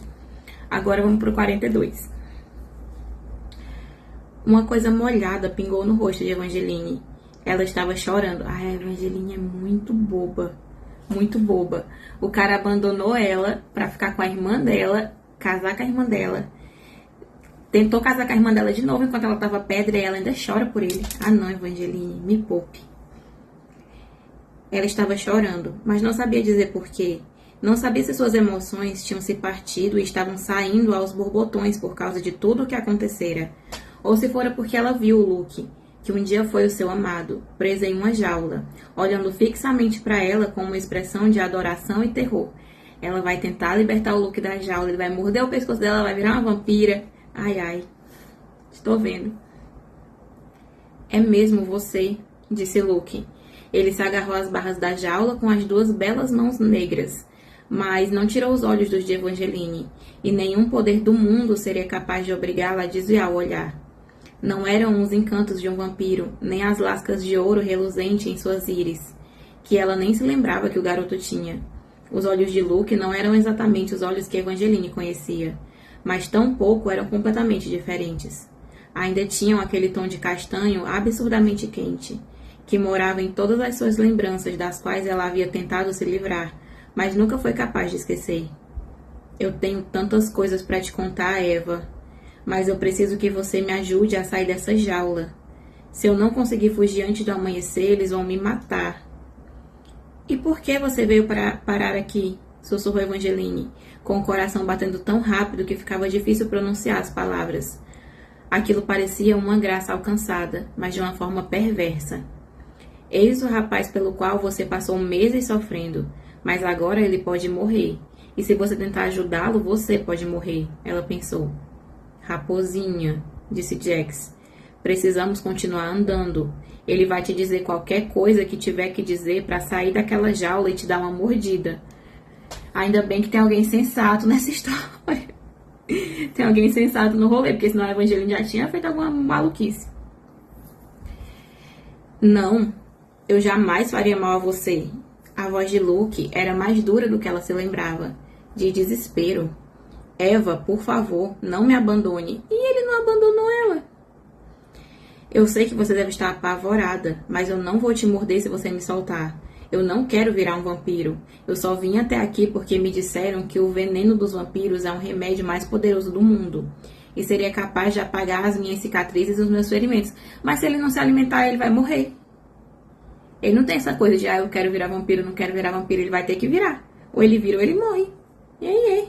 Agora vamos pro 42. Uma coisa molhada pingou no rosto de Evangeline. Ela estava chorando. A Evangeline é muito boba. Muito boba. O cara abandonou ela pra ficar com a irmã dela, casar com a irmã dela. Tentou casar com a irmã dela de novo enquanto ela tava pedra e ela ainda chora por ele. Ah não, Evangeline, me poupe. Ela estava chorando, mas não sabia dizer por quê. Não sabia se suas emoções tinham se partido e estavam saindo aos borbotões por causa de tudo o que acontecera. Ou se fora porque ela viu o Luke, que um dia foi o seu amado, preso em uma jaula, olhando fixamente para ela com uma expressão de adoração e terror. Ela vai tentar libertar o Luke da jaula, ele vai morder o pescoço dela, vai virar uma vampira. Ai, ai, estou vendo. É mesmo você, disse Luke. Ele se agarrou às barras da jaula com as 2 belas mãos negras, mas não tirou os olhos dos de Evangeline, e nenhum poder do mundo seria capaz de obrigá-la a desviar o olhar. Não eram os encantos de um vampiro, nem as lascas de ouro reluzente em suas íris, que ela nem se lembrava que o garoto tinha. Os olhos de Luke não eram exatamente os olhos que Evangeline conhecia, mas tampouco eram completamente diferentes. Ainda tinham aquele tom de castanho absurdamente quente, que morava em todas as suas lembranças, das quais ela havia tentado se livrar, mas nunca foi capaz de esquecer. Eu tenho tantas coisas para te contar, Eva, mas eu preciso que você me ajude a sair dessa jaula. Se eu não conseguir fugir antes do amanhecer, eles vão me matar. E por que você veio parar aqui? Sussurrou Evangeline, com o coração batendo tão rápido que ficava difícil pronunciar as palavras. Aquilo parecia uma graça alcançada, mas de uma forma perversa. Eis o rapaz pelo qual você passou meses sofrendo, mas agora ele pode morrer. E se você tentar ajudá-lo, você pode morrer, ela pensou. Raposinha, disse Jax. Precisamos continuar andando. Ele vai te dizer qualquer coisa que tiver que dizer para sair daquela jaula e te dar uma mordida. Ainda bem que tem alguém sensato nessa história. Tem alguém sensato no rolê, porque senão a Evangeline já tinha feito alguma maluquice. Não, eu jamais faria mal a você. A voz de Luke era mais dura do que ela se lembrava, de desespero. Eva, por favor, não me abandone. E ele não abandonou ela. Eu sei que você deve estar apavorada, mas eu não vou te morder se você me soltar. Eu não quero virar um vampiro. Eu só vim até aqui porque me disseram que o veneno dos vampiros é um remédio mais poderoso do mundo. E seria capaz de apagar as minhas cicatrizes e os meus ferimentos. Mas se ele não se alimentar, ele vai morrer. Ele não tem essa coisa de, eu quero virar vampiro, não quero virar vampiro. Ele vai ter que virar. Ou ele vira ou ele morre. E aí?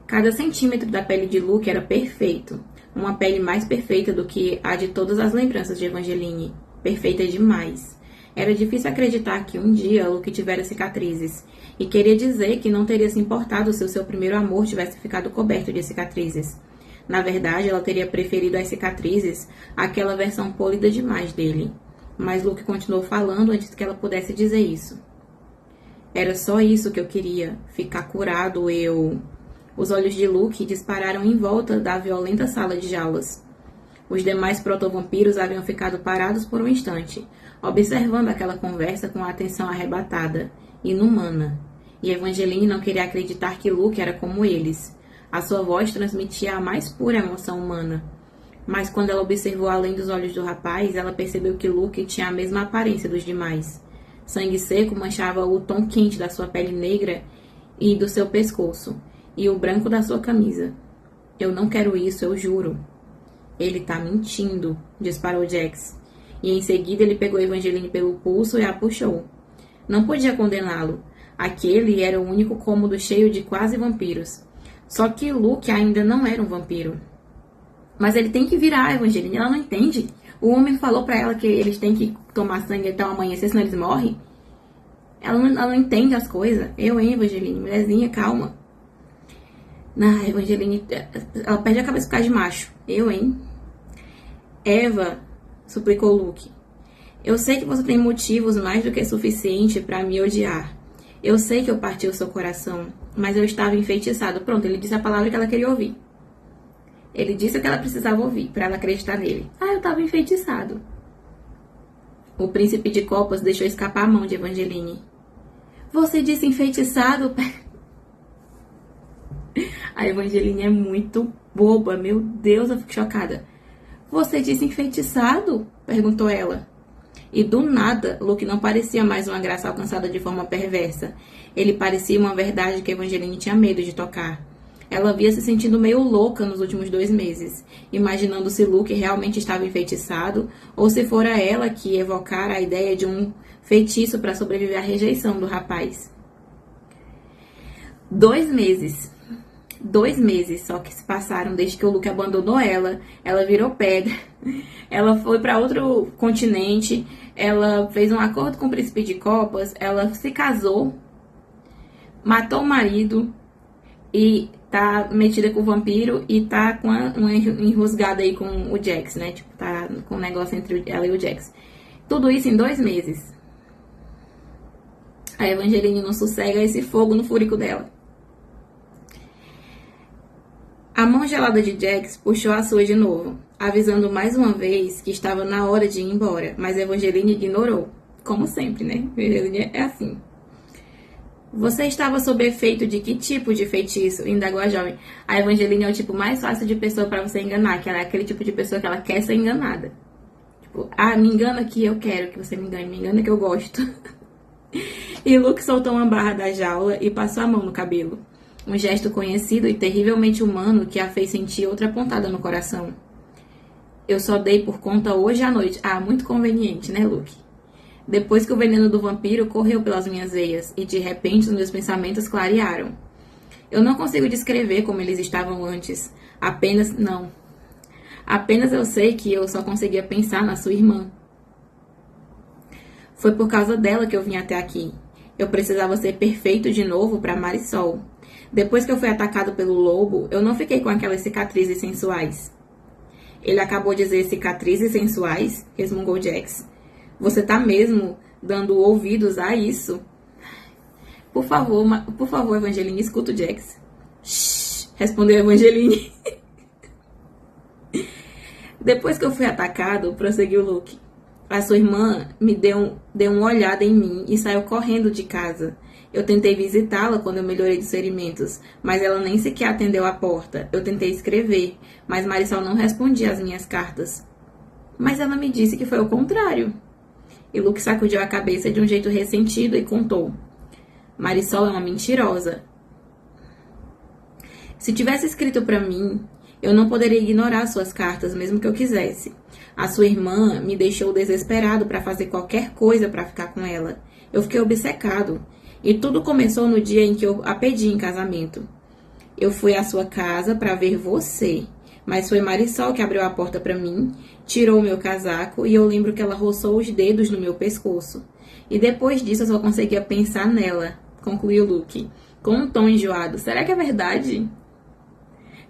Cada centímetro da pele de Luke era perfeito. Uma pele mais perfeita do que a de todas as lembranças de Evangeline. Perfeita demais. Era difícil acreditar que um dia Luke tivera cicatrizes. E queria dizer que não teria se importado se o seu primeiro amor tivesse ficado coberto de cicatrizes. Na verdade, ela teria preferido as cicatrizes àquela versão polida demais dele. Mas Luke continuou falando antes que ela pudesse dizer isso. Era só isso que eu queria, ficar curado, eu... Os olhos de Luke dispararam em volta da violenta sala de jaulas. Os demais protovampiros haviam ficado parados por um instante, observando aquela conversa com a atenção arrebatada, inumana. E Evangeline não queria acreditar que Luke era como eles. A sua voz transmitia a mais pura emoção humana. Mas quando ela observou além dos olhos do rapaz, ela percebeu que Luke tinha a mesma aparência dos demais. Sangue seco manchava o tom quente da sua pele negra e do seu pescoço, e o branco da sua camisa. Eu não quero isso, eu juro. Ele tá mentindo, disparou Jax. E em seguida ele pegou Evangeline pelo pulso e a puxou. Não podia condená-lo. Aquele era o único cômodo cheio de quase vampiros. Só que Luke ainda não era um vampiro. Mas ele tem que virar, Evangeline. Ela não entende. O homem falou pra ela que eles têm que tomar sangue até o amanhecer, senão eles morrem. Ela não entende as coisas. Evangeline, mulherzinha, calma. Evangeline, ela perde a cabeça por causa de macho. Eva, suplicou Luke. Eu sei que você tem motivos mais do que suficiente pra me odiar. Eu sei que eu parti o seu coração, mas eu estava enfeitiçado. Pronto, ele disse a palavra que ela queria ouvir. Ele disse o que ela precisava ouvir pra ela acreditar nele. Eu estava enfeitiçado. O príncipe de copas deixou escapar a mão de Evangeline. Você disse enfeitiçado? A Evangeline é muito boba, meu Deus, eu fico chocada. Você disse enfeitiçado? Perguntou ela. E do nada, Luke não parecia mais uma graça alcançada de forma perversa. Ele parecia uma verdade que Evangeline tinha medo de tocar. Ela havia se sentindo meio louca nos últimos 2 meses, imaginando se Luke realmente estava enfeitiçado ou se fora ela que evocara a ideia de um feitiço para sobreviver à rejeição do rapaz. 2 meses. 2 meses só que se passaram desde que o Luke abandonou ela. Ela virou pedra. Ela foi para outro continente. Ela fez um acordo com o príncipe de copas. Ela se casou. Matou o marido. E tá metida com o vampiro. E tá com uma enrosgada aí com o Jax, né? Tipo, tá com um negócio entre ela e o Jax. Tudo isso em 2 meses. A Evangeline não sossega esse fogo no furico dela. A mão gelada de Jax puxou a sua de novo, avisando mais uma vez que estava na hora de ir embora, mas Evangeline ignorou. Como sempre, né? Evangeline é assim. Você estava sob efeito de que tipo de feitiço? Indagou a jovem. A Evangeline é o tipo mais fácil de pessoa para você enganar, que ela é aquele tipo de pessoa que ela quer ser enganada. Tipo, me engana que eu quero que você me engana que eu gosto. E Luke soltou uma barra da jaula e passou a mão no cabelo. Um gesto conhecido e terrivelmente humano que a fez sentir outra pontada no coração. Eu só dei por conta hoje à noite. Muito conveniente, né, Luke? Depois que o veneno do vampiro correu pelas minhas veias e de repente os meus pensamentos clarearam. Eu não consigo descrever como eles estavam antes. Apenas eu sei que eu só conseguia pensar na sua irmã. Foi por causa dela que eu vim até aqui. Eu precisava ser perfeito de novo para Marisol. Depois que eu fui atacado pelo lobo, eu não fiquei com aquelas cicatrizes sensuais. Ele acabou de dizer cicatrizes sensuais? Resmungou Jax. Você tá mesmo dando ouvidos a isso? Por favor, Evangeline, escuta o Jax. Shhh, respondeu Evangeline. Depois que eu fui atacado, prosseguiu Luke. A sua irmã me deu uma olhada em mim e saiu correndo de casa. Eu tentei visitá-la quando eu melhorei dos ferimentos, mas ela nem sequer atendeu a porta. Eu tentei escrever, mas Marisol não respondia às minhas cartas. Mas ela me disse que foi o contrário. E Luke sacudiu a cabeça de um jeito ressentido e contou. Marisol é uma mentirosa. Se tivesse escrito pra mim Eu não poderia ignorar suas cartas, mesmo que eu quisesse. A sua irmã me deixou desesperado para fazer qualquer coisa para ficar com ela. Eu fiquei obcecado. E tudo começou no dia em que eu a pedi em casamento. Eu fui à sua casa para ver você, mas foi Marisol que abriu a porta para mim, tirou o meu casaco e eu lembro que ela roçou os dedos no meu pescoço. E depois disso eu só conseguia pensar nela, concluiu Luke, com um tom enjoado. Será que é verdade?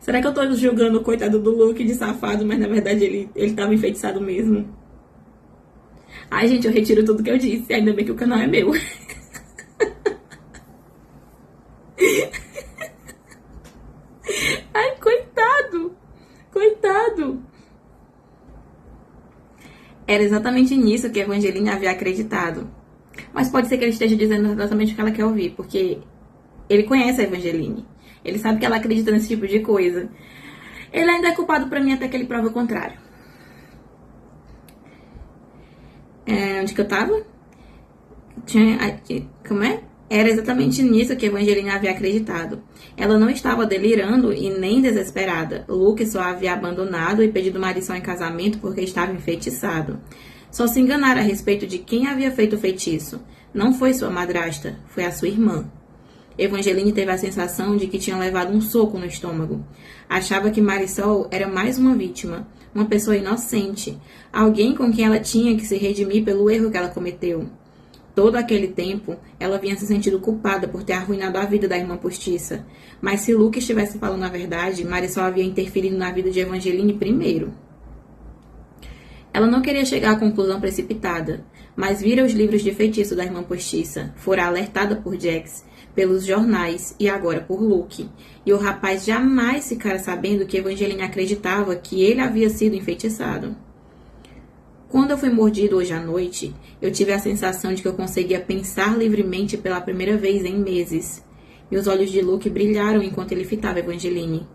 Será que eu tô julgando o coitado do Luke de safado, mas na verdade ele tava enfeitiçado mesmo? Ai, gente, eu retiro tudo que eu disse. Ainda bem que o canal é meu. Ai, coitado. Coitado. Era exatamente nisso que Evangeline havia acreditado. Mas pode ser que ele esteja dizendo exatamente o que ela quer ouvir, porque ele conhece a Evangeline. Ele sabe que ela acredita nesse tipo de coisa. Ele ainda é culpado pra mim até que ele prove o contrário. Onde que eu tava? Como é? Era exatamente nisso que Evangeline havia acreditado. Ela não estava delirando e nem desesperada. Luke só havia abandonado e pedido Marisol em casamento porque estava enfeitiçado. Só se enganara a respeito de quem havia feito o feitiço. Não foi sua madrasta, foi a sua irmã. Evangeline teve a sensação de que tinha levado um soco no estômago. Achava que Marisol era mais uma vítima, uma pessoa inocente, alguém com quem ela tinha que se redimir pelo erro que ela cometeu. Todo aquele tempo, ela vinha se sentindo culpada por ter arruinado a vida da irmã postiça. Mas se Luke estivesse falando a verdade, Marisol havia interferido na vida de Evangeline primeiro. Ela não queria chegar à conclusão precipitada, mas vira os livros de feitiço da irmã postiça, fora alertada por Jax, pelos jornais e agora por Luke. E o rapaz jamais ficara sabendo que Evangeline acreditava que ele havia sido enfeitiçado. Quando eu fui mordido hoje à noite, eu tive a sensação de que eu conseguia pensar livremente pela primeira vez em meses. E os olhos de Luke brilharam enquanto ele fitava Evangeline.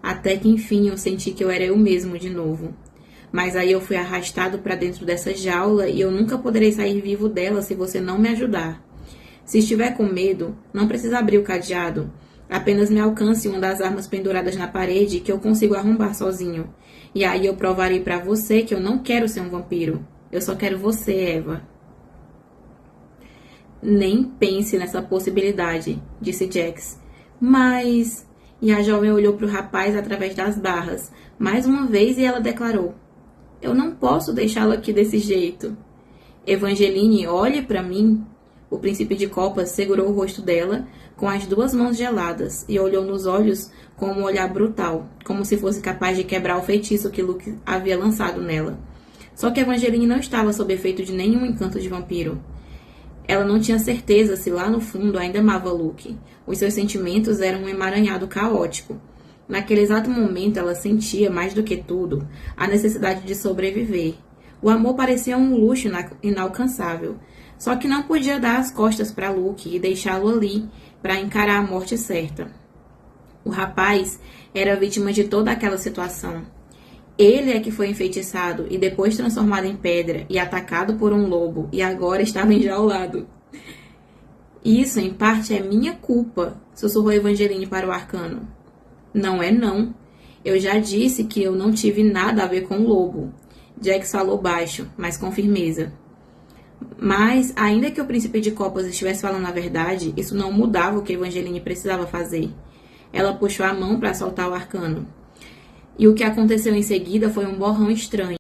Até que enfim eu senti que eu era eu mesmo de novo. Mas aí eu fui arrastado para dentro dessa jaula e eu nunca poderei sair vivo dela se você não me ajudar. Se estiver com medo, não precisa abrir o cadeado. Apenas me alcance uma das armas penduradas na parede que eu consigo arrombar sozinho. E aí eu provarei para você que eu não quero ser um vampiro. Eu só quero você, Eva. Nem pense nessa possibilidade, disse Jax. Mas... E a jovem olhou para o rapaz através das barras, mais uma vez, e ela declarou. Eu não posso deixá-lo aqui desse jeito. Evangeline, olhe para mim. O príncipe de copas segurou o rosto dela com as duas mãos geladas e olhou nos olhos com um olhar brutal, como se fosse capaz de quebrar o feitiço que Luke havia lançado nela. Só que Evangeline não estava sob efeito de nenhum encanto de vampiro. Ela não tinha certeza se lá no fundo ainda amava Luke. Os seus sentimentos eram um emaranhado caótico. Naquele exato momento ela sentia, mais do que tudo, a necessidade de sobreviver. O amor parecia um luxo inalcançável. Só que não podia dar as costas para Luke e deixá-lo ali para encarar a morte certa. O rapaz era vítima de toda aquela situação. Ele é que foi enfeitiçado e depois transformado em pedra e atacado por um lobo e agora estava enjaulado. Isso, em parte, é minha culpa, sussurrou Evangeline para o arcano. Não é não. Eu já disse que eu não tive nada a ver com o lobo. Jax falou baixo, mas com firmeza. Mas, ainda que o príncipe de copas estivesse falando a verdade, isso não mudava o que Evangeline precisava fazer. Ela puxou a mão para soltar o arcano. E o que aconteceu em seguida foi um borrão estranho.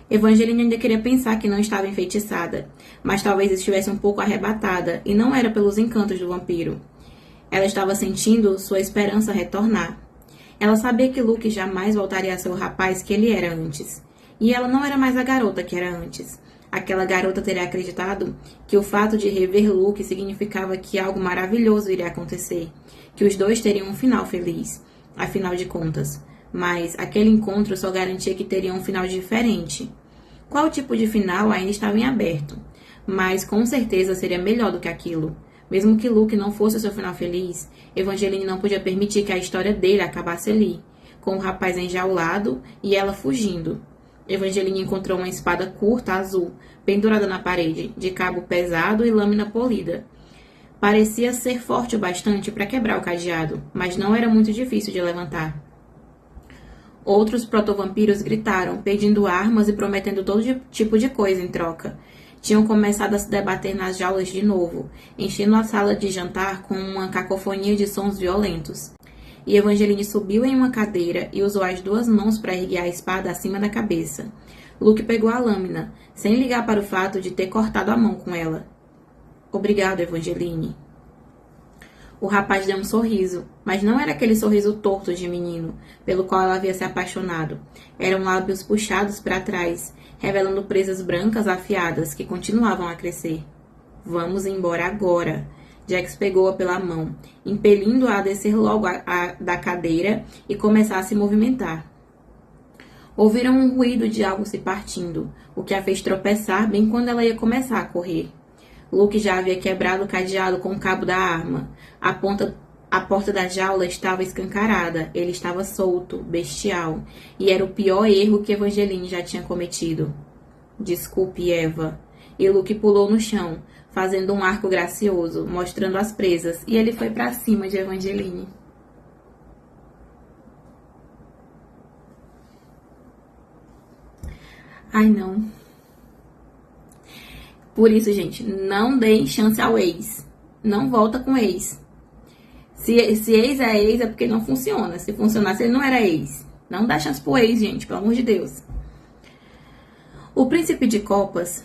Evangeline ainda queria pensar que não estava enfeitiçada, mas talvez estivesse um pouco arrebatada, e não era pelos encantos do vampiro. Ela estava sentindo sua esperança retornar. Ela sabia que Luke jamais voltaria a ser o rapaz que ele era antes. E ela não era mais a garota que era antes. Aquela garota teria acreditado que o fato de rever Luke significava que algo maravilhoso iria acontecer, que os dois teriam um final feliz, afinal de contas. Mas aquele encontro só garantia que teriam um final diferente. Qual tipo de final ainda estava em aberto, mas com certeza seria melhor do que aquilo. Mesmo que Luke não fosse o seu final feliz, Evangeline não podia permitir que a história dele acabasse ali, com o rapaz enjaulado e ela fugindo. Evangeline encontrou uma espada curta azul, pendurada na parede, de cabo pesado e lâmina polida. Parecia ser forte o bastante para quebrar o cadeado, mas não era muito difícil de levantar. Outros protovampiros gritaram, pedindo armas e prometendo todo tipo de coisa em troca. Tinham começado a se debater nas jaulas de novo, enchendo a sala de jantar com uma cacofonia de sons violentos. E Evangeline subiu em uma cadeira e usou as duas mãos para erguer a espada acima da cabeça. Luke pegou a lâmina, sem ligar para o fato de ter cortado a mão com ela. Obrigado, Evangeline. O rapaz deu um sorriso, mas não era aquele sorriso torto de menino, pelo qual ela havia se apaixonado. Eram lábios puxados para trás, revelando presas brancas afiadas que continuavam a crescer. Vamos embora agora. Jax pegou-a pela mão, impelindo-a a descer logo da cadeira e começar a se movimentar. Ouviram um ruído de algo se partindo, o que a fez tropeçar bem quando ela ia começar a correr. Luke já havia quebrado o cadeado com o cabo da arma. A porta da jaula estava escancarada. Ele estava solto, bestial. E era o pior erro que Evangeline já tinha cometido. Desculpe, Eva. E Luke pulou no chão, fazendo um arco gracioso, mostrando as presas. E ele foi para cima de Evangeline. Ai, não. Por isso, gente, não deem chance ao ex. Não volta com ex. Se ex é ex, é porque não funciona. Se funcionasse, ele não era ex. Não dá chance pro ex, gente, pelo amor de Deus. O príncipe de copas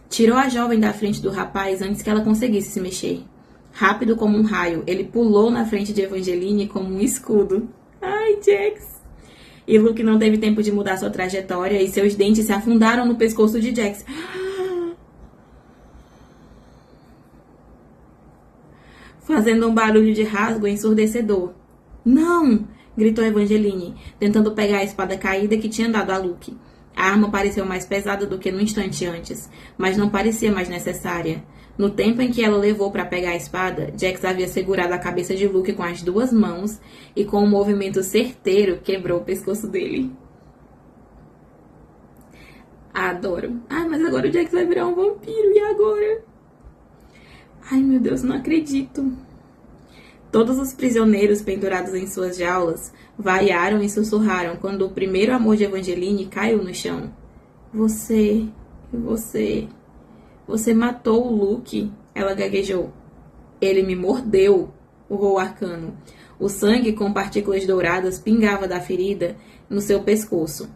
tirou a jovem da frente do rapaz antes que ela conseguisse se mexer. Rápido como um raio, ele pulou na frente de Evangeline como um escudo. Ai, Jax. E Luke não teve tempo de mudar sua trajetória e seus dentes se afundaram no pescoço de Jax. Fazendo um barulho de rasgo ensurdecedor. Não! Gritou Evangeline, tentando pegar a espada caída que tinha dado a Luke. A arma pareceu mais pesada do que no instante antes, mas não parecia mais necessária. No tempo em que ela levou para pegar a espada, Jax havia segurado a cabeça de Luke com as duas mãos e, com um movimento certeiro, quebrou o pescoço dele. Adoro. Ai, mas agora o Jax vai virar um vampiro, e agora? Ai, meu Deus, não acredito. Todos os prisioneiros pendurados em suas jaulas vaiaram e sussurraram quando o primeiro amor de Evangeline caiu no chão. Você matou o Luke, ela gaguejou. Ele me mordeu, urrou o arcano. O sangue com partículas douradas pingava da ferida no seu pescoço.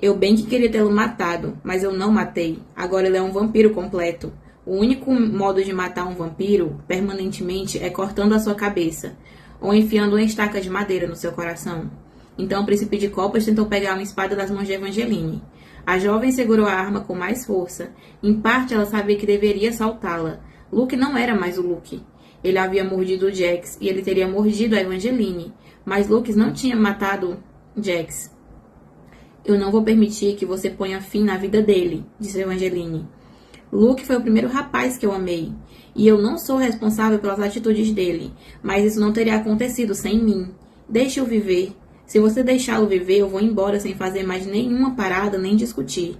Eu bem que queria tê-lo matado, mas eu não matei. Agora ele é um vampiro completo. O único modo de matar um vampiro, permanentemente, é cortando a sua cabeça, ou enfiando uma estaca de madeira no seu coração. Então o príncipe de copas tentou pegar uma espada das mãos de Evangeline. A jovem segurou a arma com mais força. Em parte, ela sabia que deveria saltá-la. Luke não era mais o Luke. Ele havia mordido o Jax e ele teria mordido a Evangeline. Mas Luke não tinha matado Jax. Eu não vou permitir que você ponha fim na vida dele, disse Evangeline. Luke foi o primeiro rapaz que eu amei, e eu não sou responsável pelas atitudes dele, mas isso não teria acontecido sem mim. Deixe-o viver. Se você deixá-lo viver, eu vou embora sem fazer mais nenhuma parada nem discutir.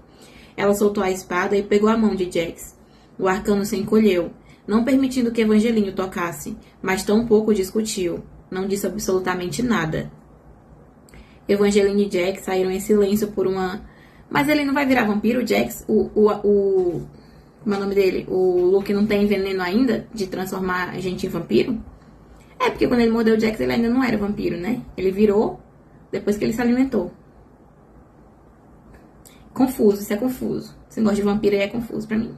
Ela soltou a espada e pegou a mão de Jax. O arcano se encolheu, não permitindo que Evangeline o tocasse, mas tampouco discutiu. Não disse absolutamente nada. Evangeline e Jax saíram em silêncio por uma... Mas ele não vai virar vampiro, Jax? Como é o nome dele? O Luke não tem veneno ainda de transformar a gente em vampiro? É, porque quando ele mordeu o Jax, ele ainda não era vampiro, né? Ele virou depois que ele se alimentou. Confuso, isso é confuso. Esse negócio de vampiro aí é confuso pra mim.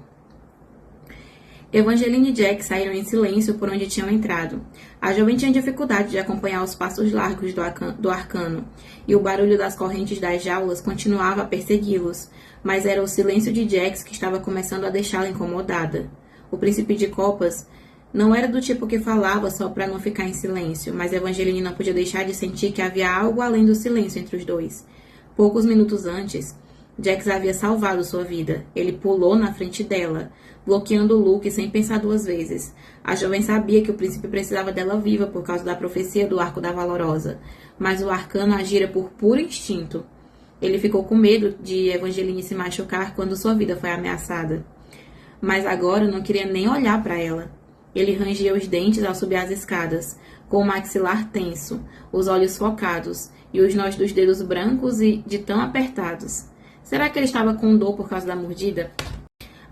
Evangeline e Jax saíram em silêncio por onde tinham entrado. A jovem tinha dificuldade de acompanhar os passos largos do arcano, e o barulho das correntes das jaulas continuava a persegui-los, mas era o silêncio de Jax que estava começando a deixá-la incomodada. O príncipe de copas não era do tipo que falava só para não ficar em silêncio, mas Evangeline não podia deixar de sentir que havia algo além do silêncio entre os dois. Poucos minutos antes, Jax havia salvado sua vida. Ele pulou na frente dela, bloqueando Luke sem pensar duas vezes. A jovem sabia que o príncipe precisava dela viva por causa da profecia do Arco da Valorosa, mas o arcano agira por puro instinto. Ele ficou com medo de Evangeline se machucar quando sua vida foi ameaçada. Mas agora não queria nem olhar para ela. Ele rangia os dentes ao subir as escadas, com o maxilar tenso, os olhos focados e os nós dos dedos brancos e de tão apertados. Será que ele estava com dor por causa da mordida?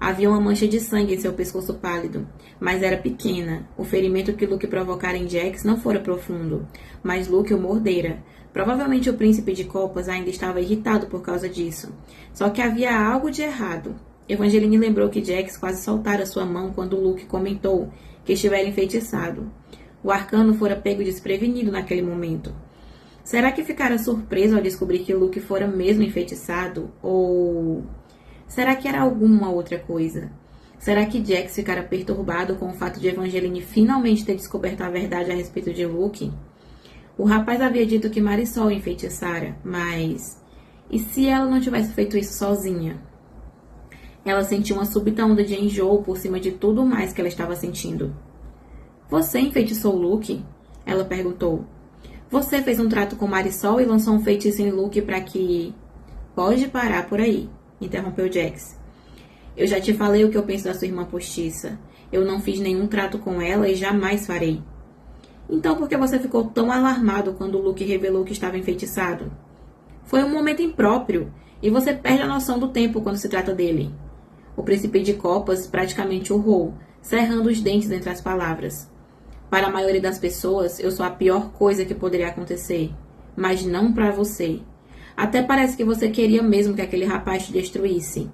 Havia uma mancha de sangue em seu pescoço pálido, mas era pequena. O ferimento que Luke provocara em Jax não fora profundo, mas Luke o mordera. Provavelmente o príncipe de copas ainda estava irritado por causa disso. Só que havia algo de errado. Evangeline lembrou que Jax quase soltara sua mão quando Luke comentou que estivera enfeitiçado. O arcano fora pego desprevenido naquele momento. Será que ficara surpreso ao descobrir que Luke fora mesmo enfeitiçado? Ou será que era alguma outra coisa? Será que Jax ficara perturbado com o fato de Evangeline finalmente ter descoberto a verdade a respeito de Luke? O rapaz havia dito que Marisol o enfeitiçara, mas e se ela não tivesse feito isso sozinha? Ela sentiu uma súbita onda de enjoo por cima de tudo mais que ela estava sentindo. Você enfeitiçou Luke? Ela perguntou. Você fez um trato com Marisol e lançou um feitiço em Luke para que... Pode parar por aí, interrompeu Jax. Eu já te falei o que eu penso da sua irmã postiça. Eu não fiz nenhum trato com ela e jamais farei. Então por que você ficou tão alarmado quando Luke revelou que estava enfeitiçado? Foi um momento impróprio, e você perde a noção do tempo quando se trata dele. O príncipe de copas praticamente urrou, cerrando os dentes entre as palavras. Para a maioria das pessoas, eu sou a pior coisa que poderia acontecer, mas não para você. Até parece que você queria mesmo que aquele rapaz te destruísse.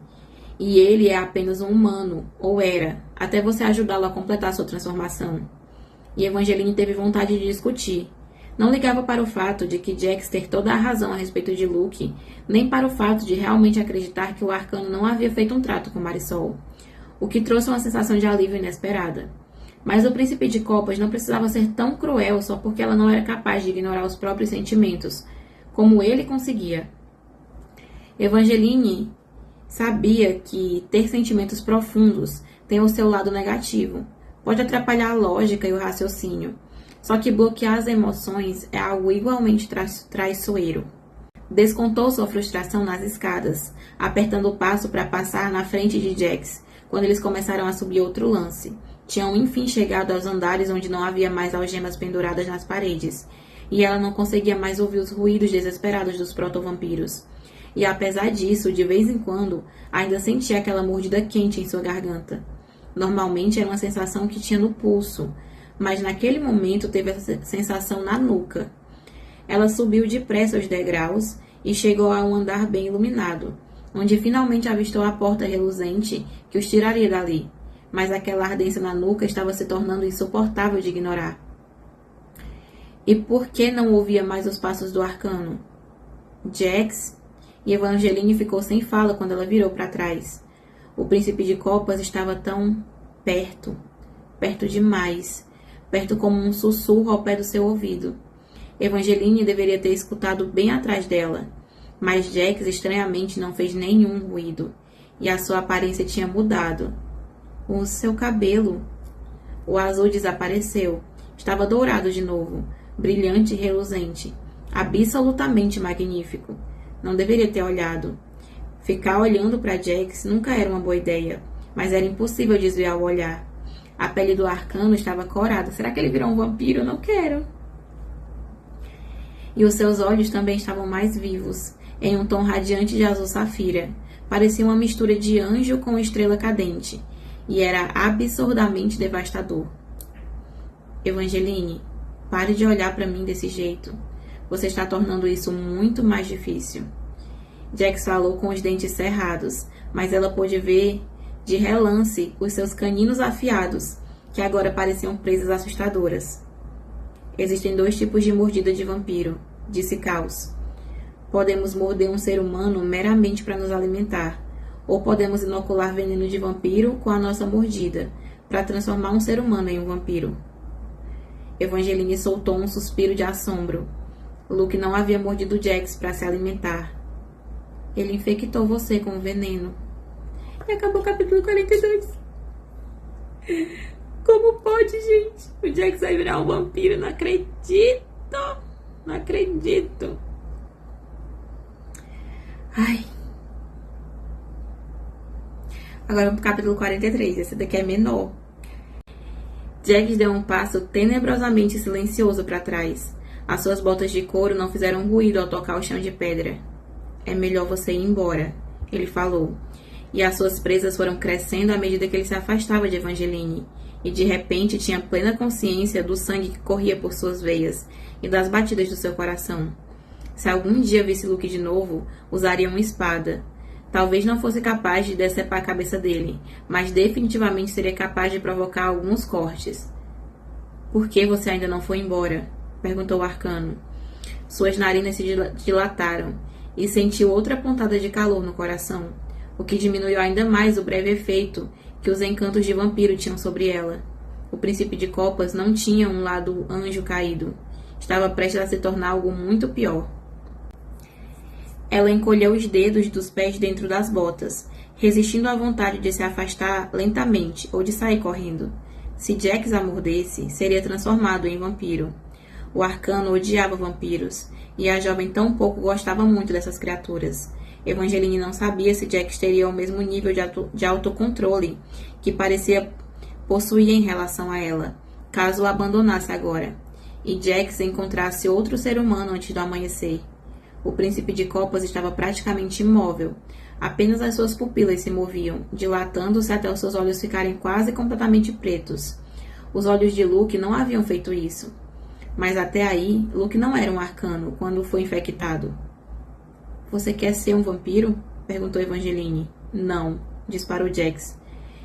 E ele é apenas um humano, ou era, até você ajudá-lo a completar sua transformação. E Evangeline teve vontade de discutir. Não ligava para o fato de que Jax ter toda a razão a respeito de Luke, nem para o fato de realmente acreditar que o arcano não havia feito um trato com Marisol, o que trouxe uma sensação de alívio inesperada. Mas o príncipe de copas não precisava ser tão cruel só porque ela não era capaz de ignorar os próprios sentimentos, como ele conseguia. Evangeline sabia que ter sentimentos profundos tem o seu lado negativo. Pode atrapalhar a lógica e o raciocínio. Só que bloquear as emoções é algo igualmente traiçoeiro. Descontou sua frustração nas escadas, apertando o passo para passar na frente de Jax, quando eles começaram a subir outro lance. Tinham enfim chegado aos andares onde não havia mais algemas penduradas nas paredes, e ela não conseguia mais ouvir os ruídos desesperados dos protovampiros. E apesar disso, de vez em quando, ainda sentia aquela mordida quente em sua garganta. Normalmente era uma sensação que tinha no pulso, mas naquele momento teve essa sensação na nuca. Ela subiu depressa os degraus e chegou a um andar bem iluminado, onde finalmente avistou a porta reluzente que os tiraria dali, mas aquela ardência na nuca estava se tornando insuportável de ignorar. E por que não ouvia mais os passos do arcano? Jax? E Evangeline ficou sem fala quando ela virou para trás. O príncipe de copas estava tão perto, perto demais, perto como um sussurro ao pé do seu ouvido. Evangeline deveria ter escutado bem atrás dela, mas Jax estranhamente não fez nenhum ruído, e a sua aparência tinha mudado. O seu cabelo, o azul desapareceu, estava dourado de novo, brilhante e reluzente, absolutamente magnífico. Não deveria ter olhado. Ficar olhando para Jax nunca era uma boa ideia, mas era impossível desviar o olhar. A pele do arcano estava corada. Será que ele virou um vampiro? Eu não quero. E os seus olhos também estavam mais vivos, em um tom radiante de azul safira. Parecia uma mistura de anjo com estrela cadente, e era absurdamente devastador. Evangeline, pare de olhar para mim desse jeito. Você está tornando isso muito mais difícil. Jax falou com os dentes cerrados, mas ela pôde ver de relance os seus caninos afiados, que agora pareciam presas assustadoras. Existem 2 tipos de mordida de vampiro, disse Caos. Podemos morder um ser humano meramente para nos alimentar, ou podemos inocular veneno de vampiro com a nossa mordida, para transformar um ser humano em um vampiro. Evangeline soltou um suspiro de assombro. Luke não havia mordido Jax para se alimentar. Ele infectou você com veneno. E acabou o capítulo 42. Como pode, gente? O Jax vai virar um vampiro. Não acredito. Não acredito. Ai. Agora vamos pro capítulo 43. Esse daqui é menor. Jax deu um passo tenebrosamente silencioso para trás. As suas botas de couro não fizeram ruído ao tocar o chão de pedra. É melhor você ir embora, ele falou. E as suas presas foram crescendo à medida que ele se afastava de Evangeline. E de repente tinha plena consciência do sangue que corria por suas veias e das batidas do seu coração. Se algum dia visse Luke de novo, usaria uma espada. Talvez não fosse capaz de decepar a cabeça dele, mas definitivamente seria capaz de provocar alguns cortes. Por que você ainda não foi embora? Perguntou o Arcano. Suas narinas se dilataram e sentiu outra pontada de calor no coração, o que diminuiu ainda mais o breve efeito que os encantos de vampiro tinham sobre ela. O príncipe de copas não tinha um lado anjo caído. Estava prestes a se tornar algo muito pior. Ela encolheu os dedos dos pés dentro das botas, resistindo à vontade de se afastar lentamente ou de sair correndo. Se Jax a mordesse, seria transformado em vampiro. O Arcano odiava vampiros, e a jovem tampouco gostava muito dessas criaturas. Evangeline não sabia se Jax teria o mesmo nível de autocontrole que parecia possuir em relação a ela, caso o abandonasse agora, e Jax encontrasse outro ser humano antes do amanhecer. O príncipe de copas estava praticamente imóvel. Apenas as suas pupilas se moviam, dilatando-se até os seus olhos ficarem quase completamente pretos. Os olhos de Luke não haviam feito isso. Mas até aí, Luke não era um arcano quando foi infectado. Você quer ser um vampiro? Perguntou Evangeline. Não, disparou Jax.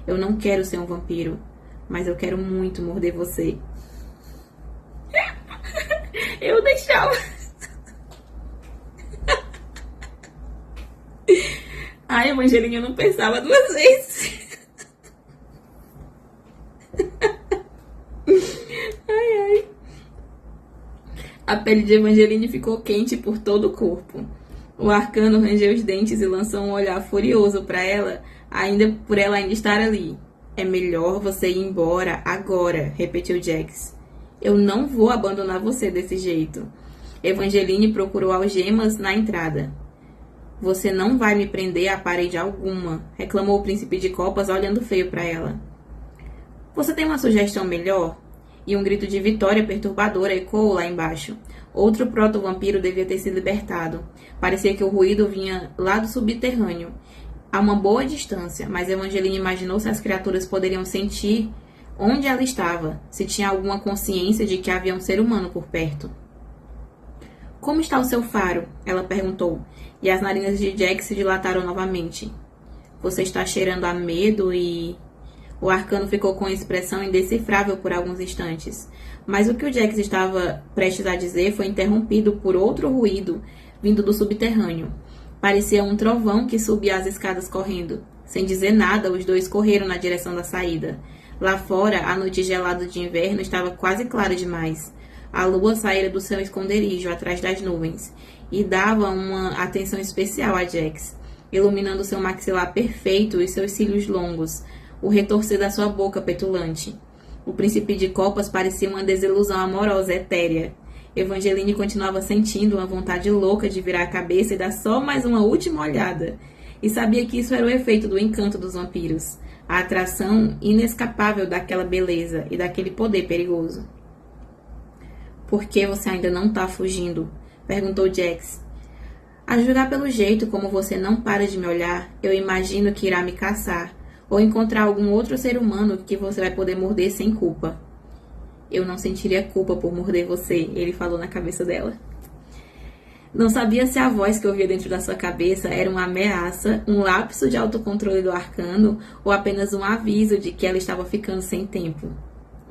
Eu não quero ser um vampiro, mas eu quero muito morder você. Eu deixava. Ai, Evangeline, eu não pensava duas vezes. Ai, ai. A pele de Evangeline ficou quente por todo o corpo. O Arcano rangeu os dentes e lançou um olhar furioso para ela, por ela ainda estar ali. É melhor você ir embora agora, repetiu Jax. Eu não vou abandonar você desse jeito. Evangeline procurou algemas na entrada. Você não vai me prender a parede alguma, reclamou o príncipe de copas olhando feio para ela. Você tem uma sugestão melhor? E um grito de vitória perturbadora ecoou lá embaixo. Outro proto-vampiro devia ter se libertado. Parecia que o ruído vinha lá do subterrâneo, a uma boa distância, mas Evangeline imaginou se as criaturas poderiam sentir onde ela estava, se tinha alguma consciência de que havia um ser humano por perto. Como está o seu faro? Ela perguntou, e as narinas de Jack se dilataram novamente. Você está cheirando a medo e... O Arcano ficou com uma expressão indecifrável por alguns instantes, mas o que o Jax estava prestes a dizer foi interrompido por outro ruído vindo do subterrâneo. Parecia um trovão que subia as escadas correndo. Sem dizer nada, os dois correram na direção da saída. Lá fora, a noite gelada de inverno estava quase clara demais. A lua saíra do seu esconderijo atrás das nuvens e dava uma atenção especial a Jax, iluminando seu maxilar perfeito e seus cílios longos, o retorcer da sua boca petulante. O príncipe de copas parecia uma desilusão amorosa etérea. Evangeline continuava sentindo uma vontade louca de virar a cabeça e dar só mais uma última olhada. E sabia que isso era o efeito do encanto dos vampiros, a atração inescapável daquela beleza e daquele poder perigoso. Por que você ainda não está fugindo? Perguntou Jax. A julgar pelo jeito como você não para de me olhar, eu imagino que irá me caçar, ou encontrar algum outro ser humano que você vai poder morder sem culpa. Eu não sentiria culpa por morder você, ele falou na cabeça dela. Não sabia se a voz que ouvia dentro da sua cabeça era uma ameaça, um lapso de autocontrole do Arcano, ou apenas um aviso de que ela estava ficando sem tempo.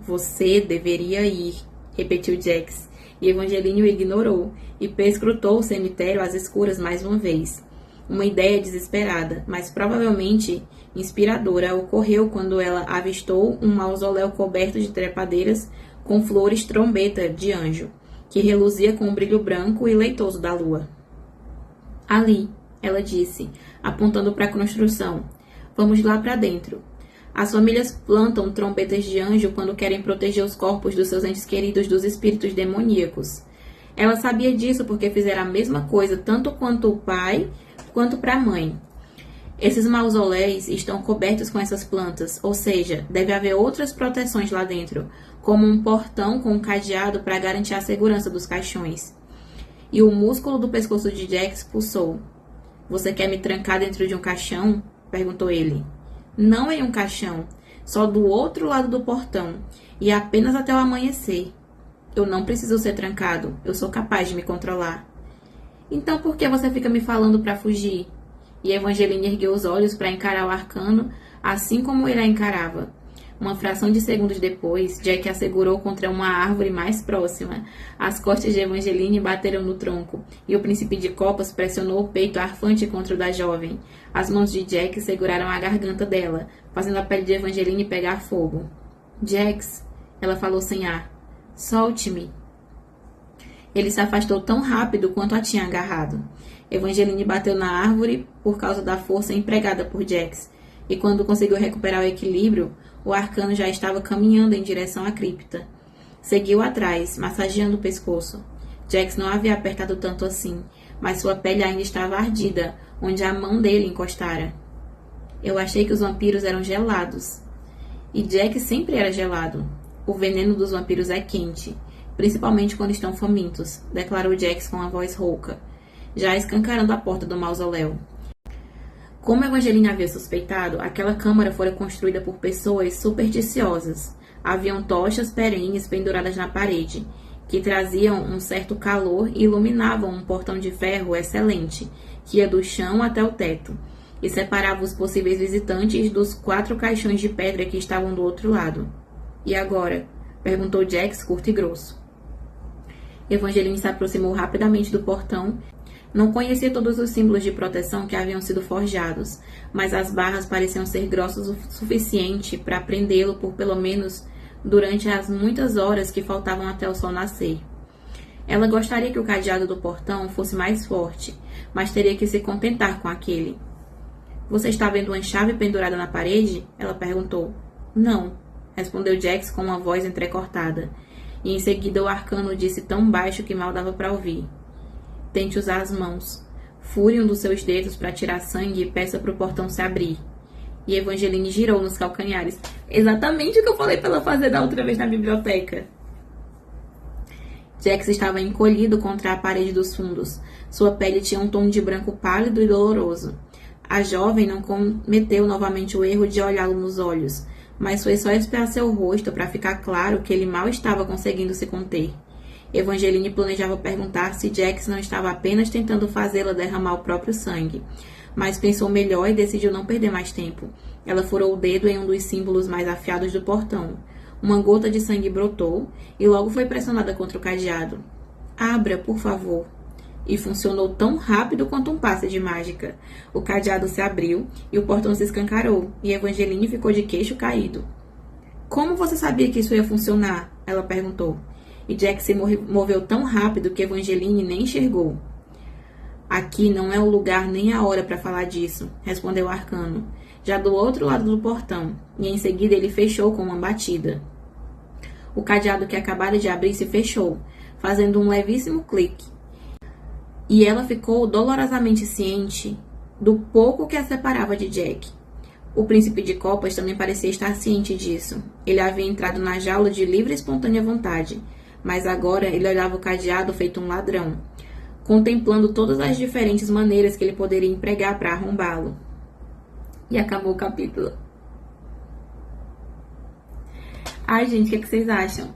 Você deveria ir, repetiu Jax, e Evangeline o ignorou, e perscrutou o cemitério às escuras mais uma vez. Uma ideia desesperada, mas provavelmente inspiradora, ocorreu quando ela avistou um mausoléu coberto de trepadeiras com flores trombeta de anjo, que reluzia com o brilho branco e leitoso da lua. Ali, ela disse, apontando para a construção. Vamos lá para dentro. As famílias plantam trombetas de anjo quando querem proteger os corpos dos seus entes queridos dos espíritos demoníacos. Ela sabia disso porque fizera a mesma coisa tanto quanto o pai quanto para a mãe. Esses mausoléus estão cobertos com essas plantas, ou seja, deve haver outras proteções lá dentro, como um portão com um cadeado para garantir a segurança dos caixões. E o músculo do pescoço de Jax pulsou. Você quer me trancar dentro de um caixão? Perguntou ele. Não em um caixão, só do outro lado do portão, e apenas até o amanhecer. Eu não preciso ser trancado, eu sou capaz de me controlar. Então por que você fica me falando para fugir? E Evangeline ergueu os olhos para encarar o arcano, assim como ele a encarava. Uma fração de segundos depois, Jack a segurou contra uma árvore mais próxima. As costas de Evangeline bateram no tronco, e o príncipe de copas pressionou o peito arfante contra o da jovem. As mãos de Jack seguraram a garganta dela, fazendo a pele de Evangeline pegar fogo. Jax, ela falou sem ar. Solte-me. Ele se afastou tão rápido quanto a tinha agarrado. Evangeline bateu na árvore por causa da força empregada por Jax, e quando conseguiu recuperar o equilíbrio, o arcano já estava caminhando em direção à cripta. Seguiu atrás, massageando o pescoço. Jax não havia apertado tanto assim, mas sua pele ainda estava ardida, onde a mão dele encostara. Eu achei que os vampiros eram gelados. E Jack sempre era gelado. O veneno dos vampiros é quente, principalmente quando estão famintos, declarou Jax com a voz rouca, já escancarando a porta do mausoléu. Como Evangeline havia suspeitado, aquela câmara fora construída por pessoas supersticiosas. Haviam tochas perenes penduradas na parede, que traziam um certo calor e iluminavam um portão de ferro excelente, que ia do chão até o teto, e separava os possíveis visitantes dos 4 caixões de pedra que estavam do outro lado. E agora? Perguntou Jax, curto e grosso. Evangeline se aproximou rapidamente do portão. Não conhecia todos os símbolos de proteção que haviam sido forjados, mas as barras pareciam ser grossas o suficiente para prendê-lo por pelo menos durante as muitas horas que faltavam até o sol nascer. Ela gostaria que o cadeado do portão fosse mais forte, mas teria que se contentar com aquele. Você está vendo uma chave pendurada na parede? Ela perguntou. Não, respondeu Jax com uma voz entrecortada, e em seguida o arcano disse tão baixo que mal dava para ouvir. Tente usar as mãos. Fure um dos seus dedos para tirar sangue e peça para o portão se abrir. E Evangeline girou nos calcanhares. Exatamente o que eu falei para ela fazer da outra vez na biblioteca. Jax estava encolhido contra a parede dos fundos. Sua pele tinha um tom de branco pálido e doloroso. A jovem não cometeu novamente o erro de olhá-lo nos olhos, mas foi só espiar seu rosto para ficar claro que ele mal estava conseguindo se conter. Evangeline planejava perguntar se Jax não estava apenas tentando fazê-la derramar o próprio sangue, mas pensou melhor e decidiu não perder mais tempo. Ela furou o dedo em um dos símbolos mais afiados do portão. Uma gota de sangue brotou e logo foi pressionada contra o cadeado. Abra, por favor. E funcionou tão rápido quanto um passe de mágica. O cadeado se abriu e o portão se escancarou, e Evangeline ficou de queixo caído. Como você sabia que isso ia funcionar? Ela perguntou. E Jack se moveu tão rápido que Evangeline nem enxergou. Aqui não é o lugar nem a hora para falar disso, respondeu o arcano, já do outro lado do portão, e em seguida ele fechou com uma batida. O cadeado que acabara de abrir se fechou, fazendo um levíssimo clique, e ela ficou dolorosamente ciente do pouco que a separava de Jack. O príncipe de copas também parecia estar ciente disso. Ele havia entrado na jaula de livre e espontânea vontade, mas agora ele olhava o cadeado feito um ladrão, contemplando todas as diferentes maneiras que ele poderia empregar para arrombá-lo. E acabou o capítulo. Ai, gente, o que vocês acham?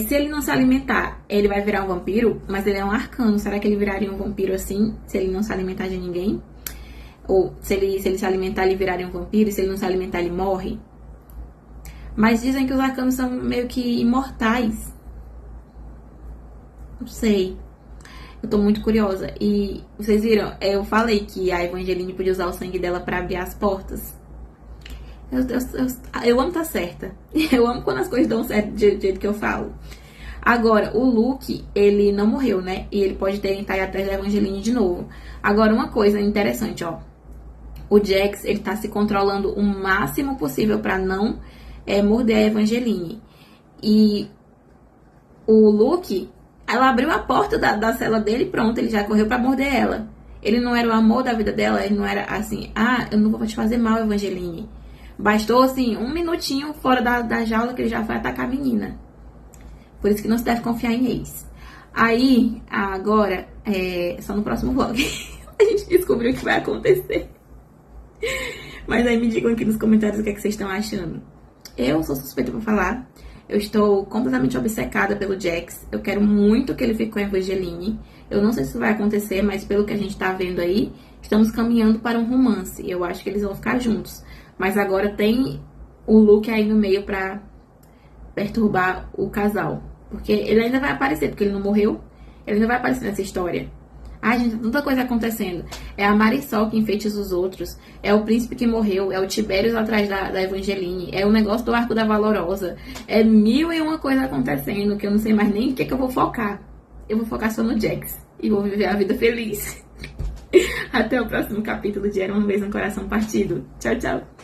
Se ele não se alimentar, ele vai virar um vampiro, mas ele é um arcano. Será que ele viraria um vampiro assim, se ele não se alimentar de ninguém? Ou se ele se alimentar, ele viraria um vampiro, e se ele não se alimentar, ele morre? Mas dizem que os arcanos são meio que imortais. Não sei. Eu tô muito curiosa. E vocês viram? Eu falei que a Evangeline podia usar o sangue dela pra abrir as portas. Eu amo estar certa. Eu amo quando as coisas dão certo do jeito que eu falo. Agora, o Luke, ele não morreu, né? E ele pode tentar ir atrás da Evangeline de novo. Agora, uma coisa interessante, ó. O Jax, ele tá se controlando o máximo possível pra não morder a Evangeline. E o Luke, ela abriu a porta da cela dele e pronto, ele já correu pra morder ela. Ele não era o amor da vida dela, ele não era assim, eu não vou te fazer mal, Evangeline. Bastou, assim, um minutinho fora da jaula que ele já foi atacar a menina. Por isso que não se deve confiar em ex. Aí, agora, só no próximo vlog, a gente descobriu o que vai acontecer. Mas aí me digam aqui nos comentários o que, é que vocês estão achando. Eu sou suspeita pra falar. Eu estou completamente obcecada pelo Jax. Eu quero muito que ele fique com a Evangeline. Eu não sei se isso vai acontecer, mas pelo que a gente tá vendo aí, estamos caminhando para um romance. Eu acho que eles vão ficar juntos. Mas agora tem o Luke aí no meio pra perturbar o casal. Porque ele ainda vai aparecer, porque ele não morreu. Ele ainda vai aparecer nessa história. Gente, tanta coisa acontecendo. É a Marisol que enfeitiça os outros. É o príncipe que morreu. É o Tiberius atrás da Evangeline. É o negócio do Arco da Valorosa. É 1001 coisa acontecendo que eu não sei mais nem o que eu vou focar. Eu vou focar só no Jax. E vou viver a vida feliz. Até o próximo capítulo de Era Uma Vez um Coração Partido. Tchau, tchau.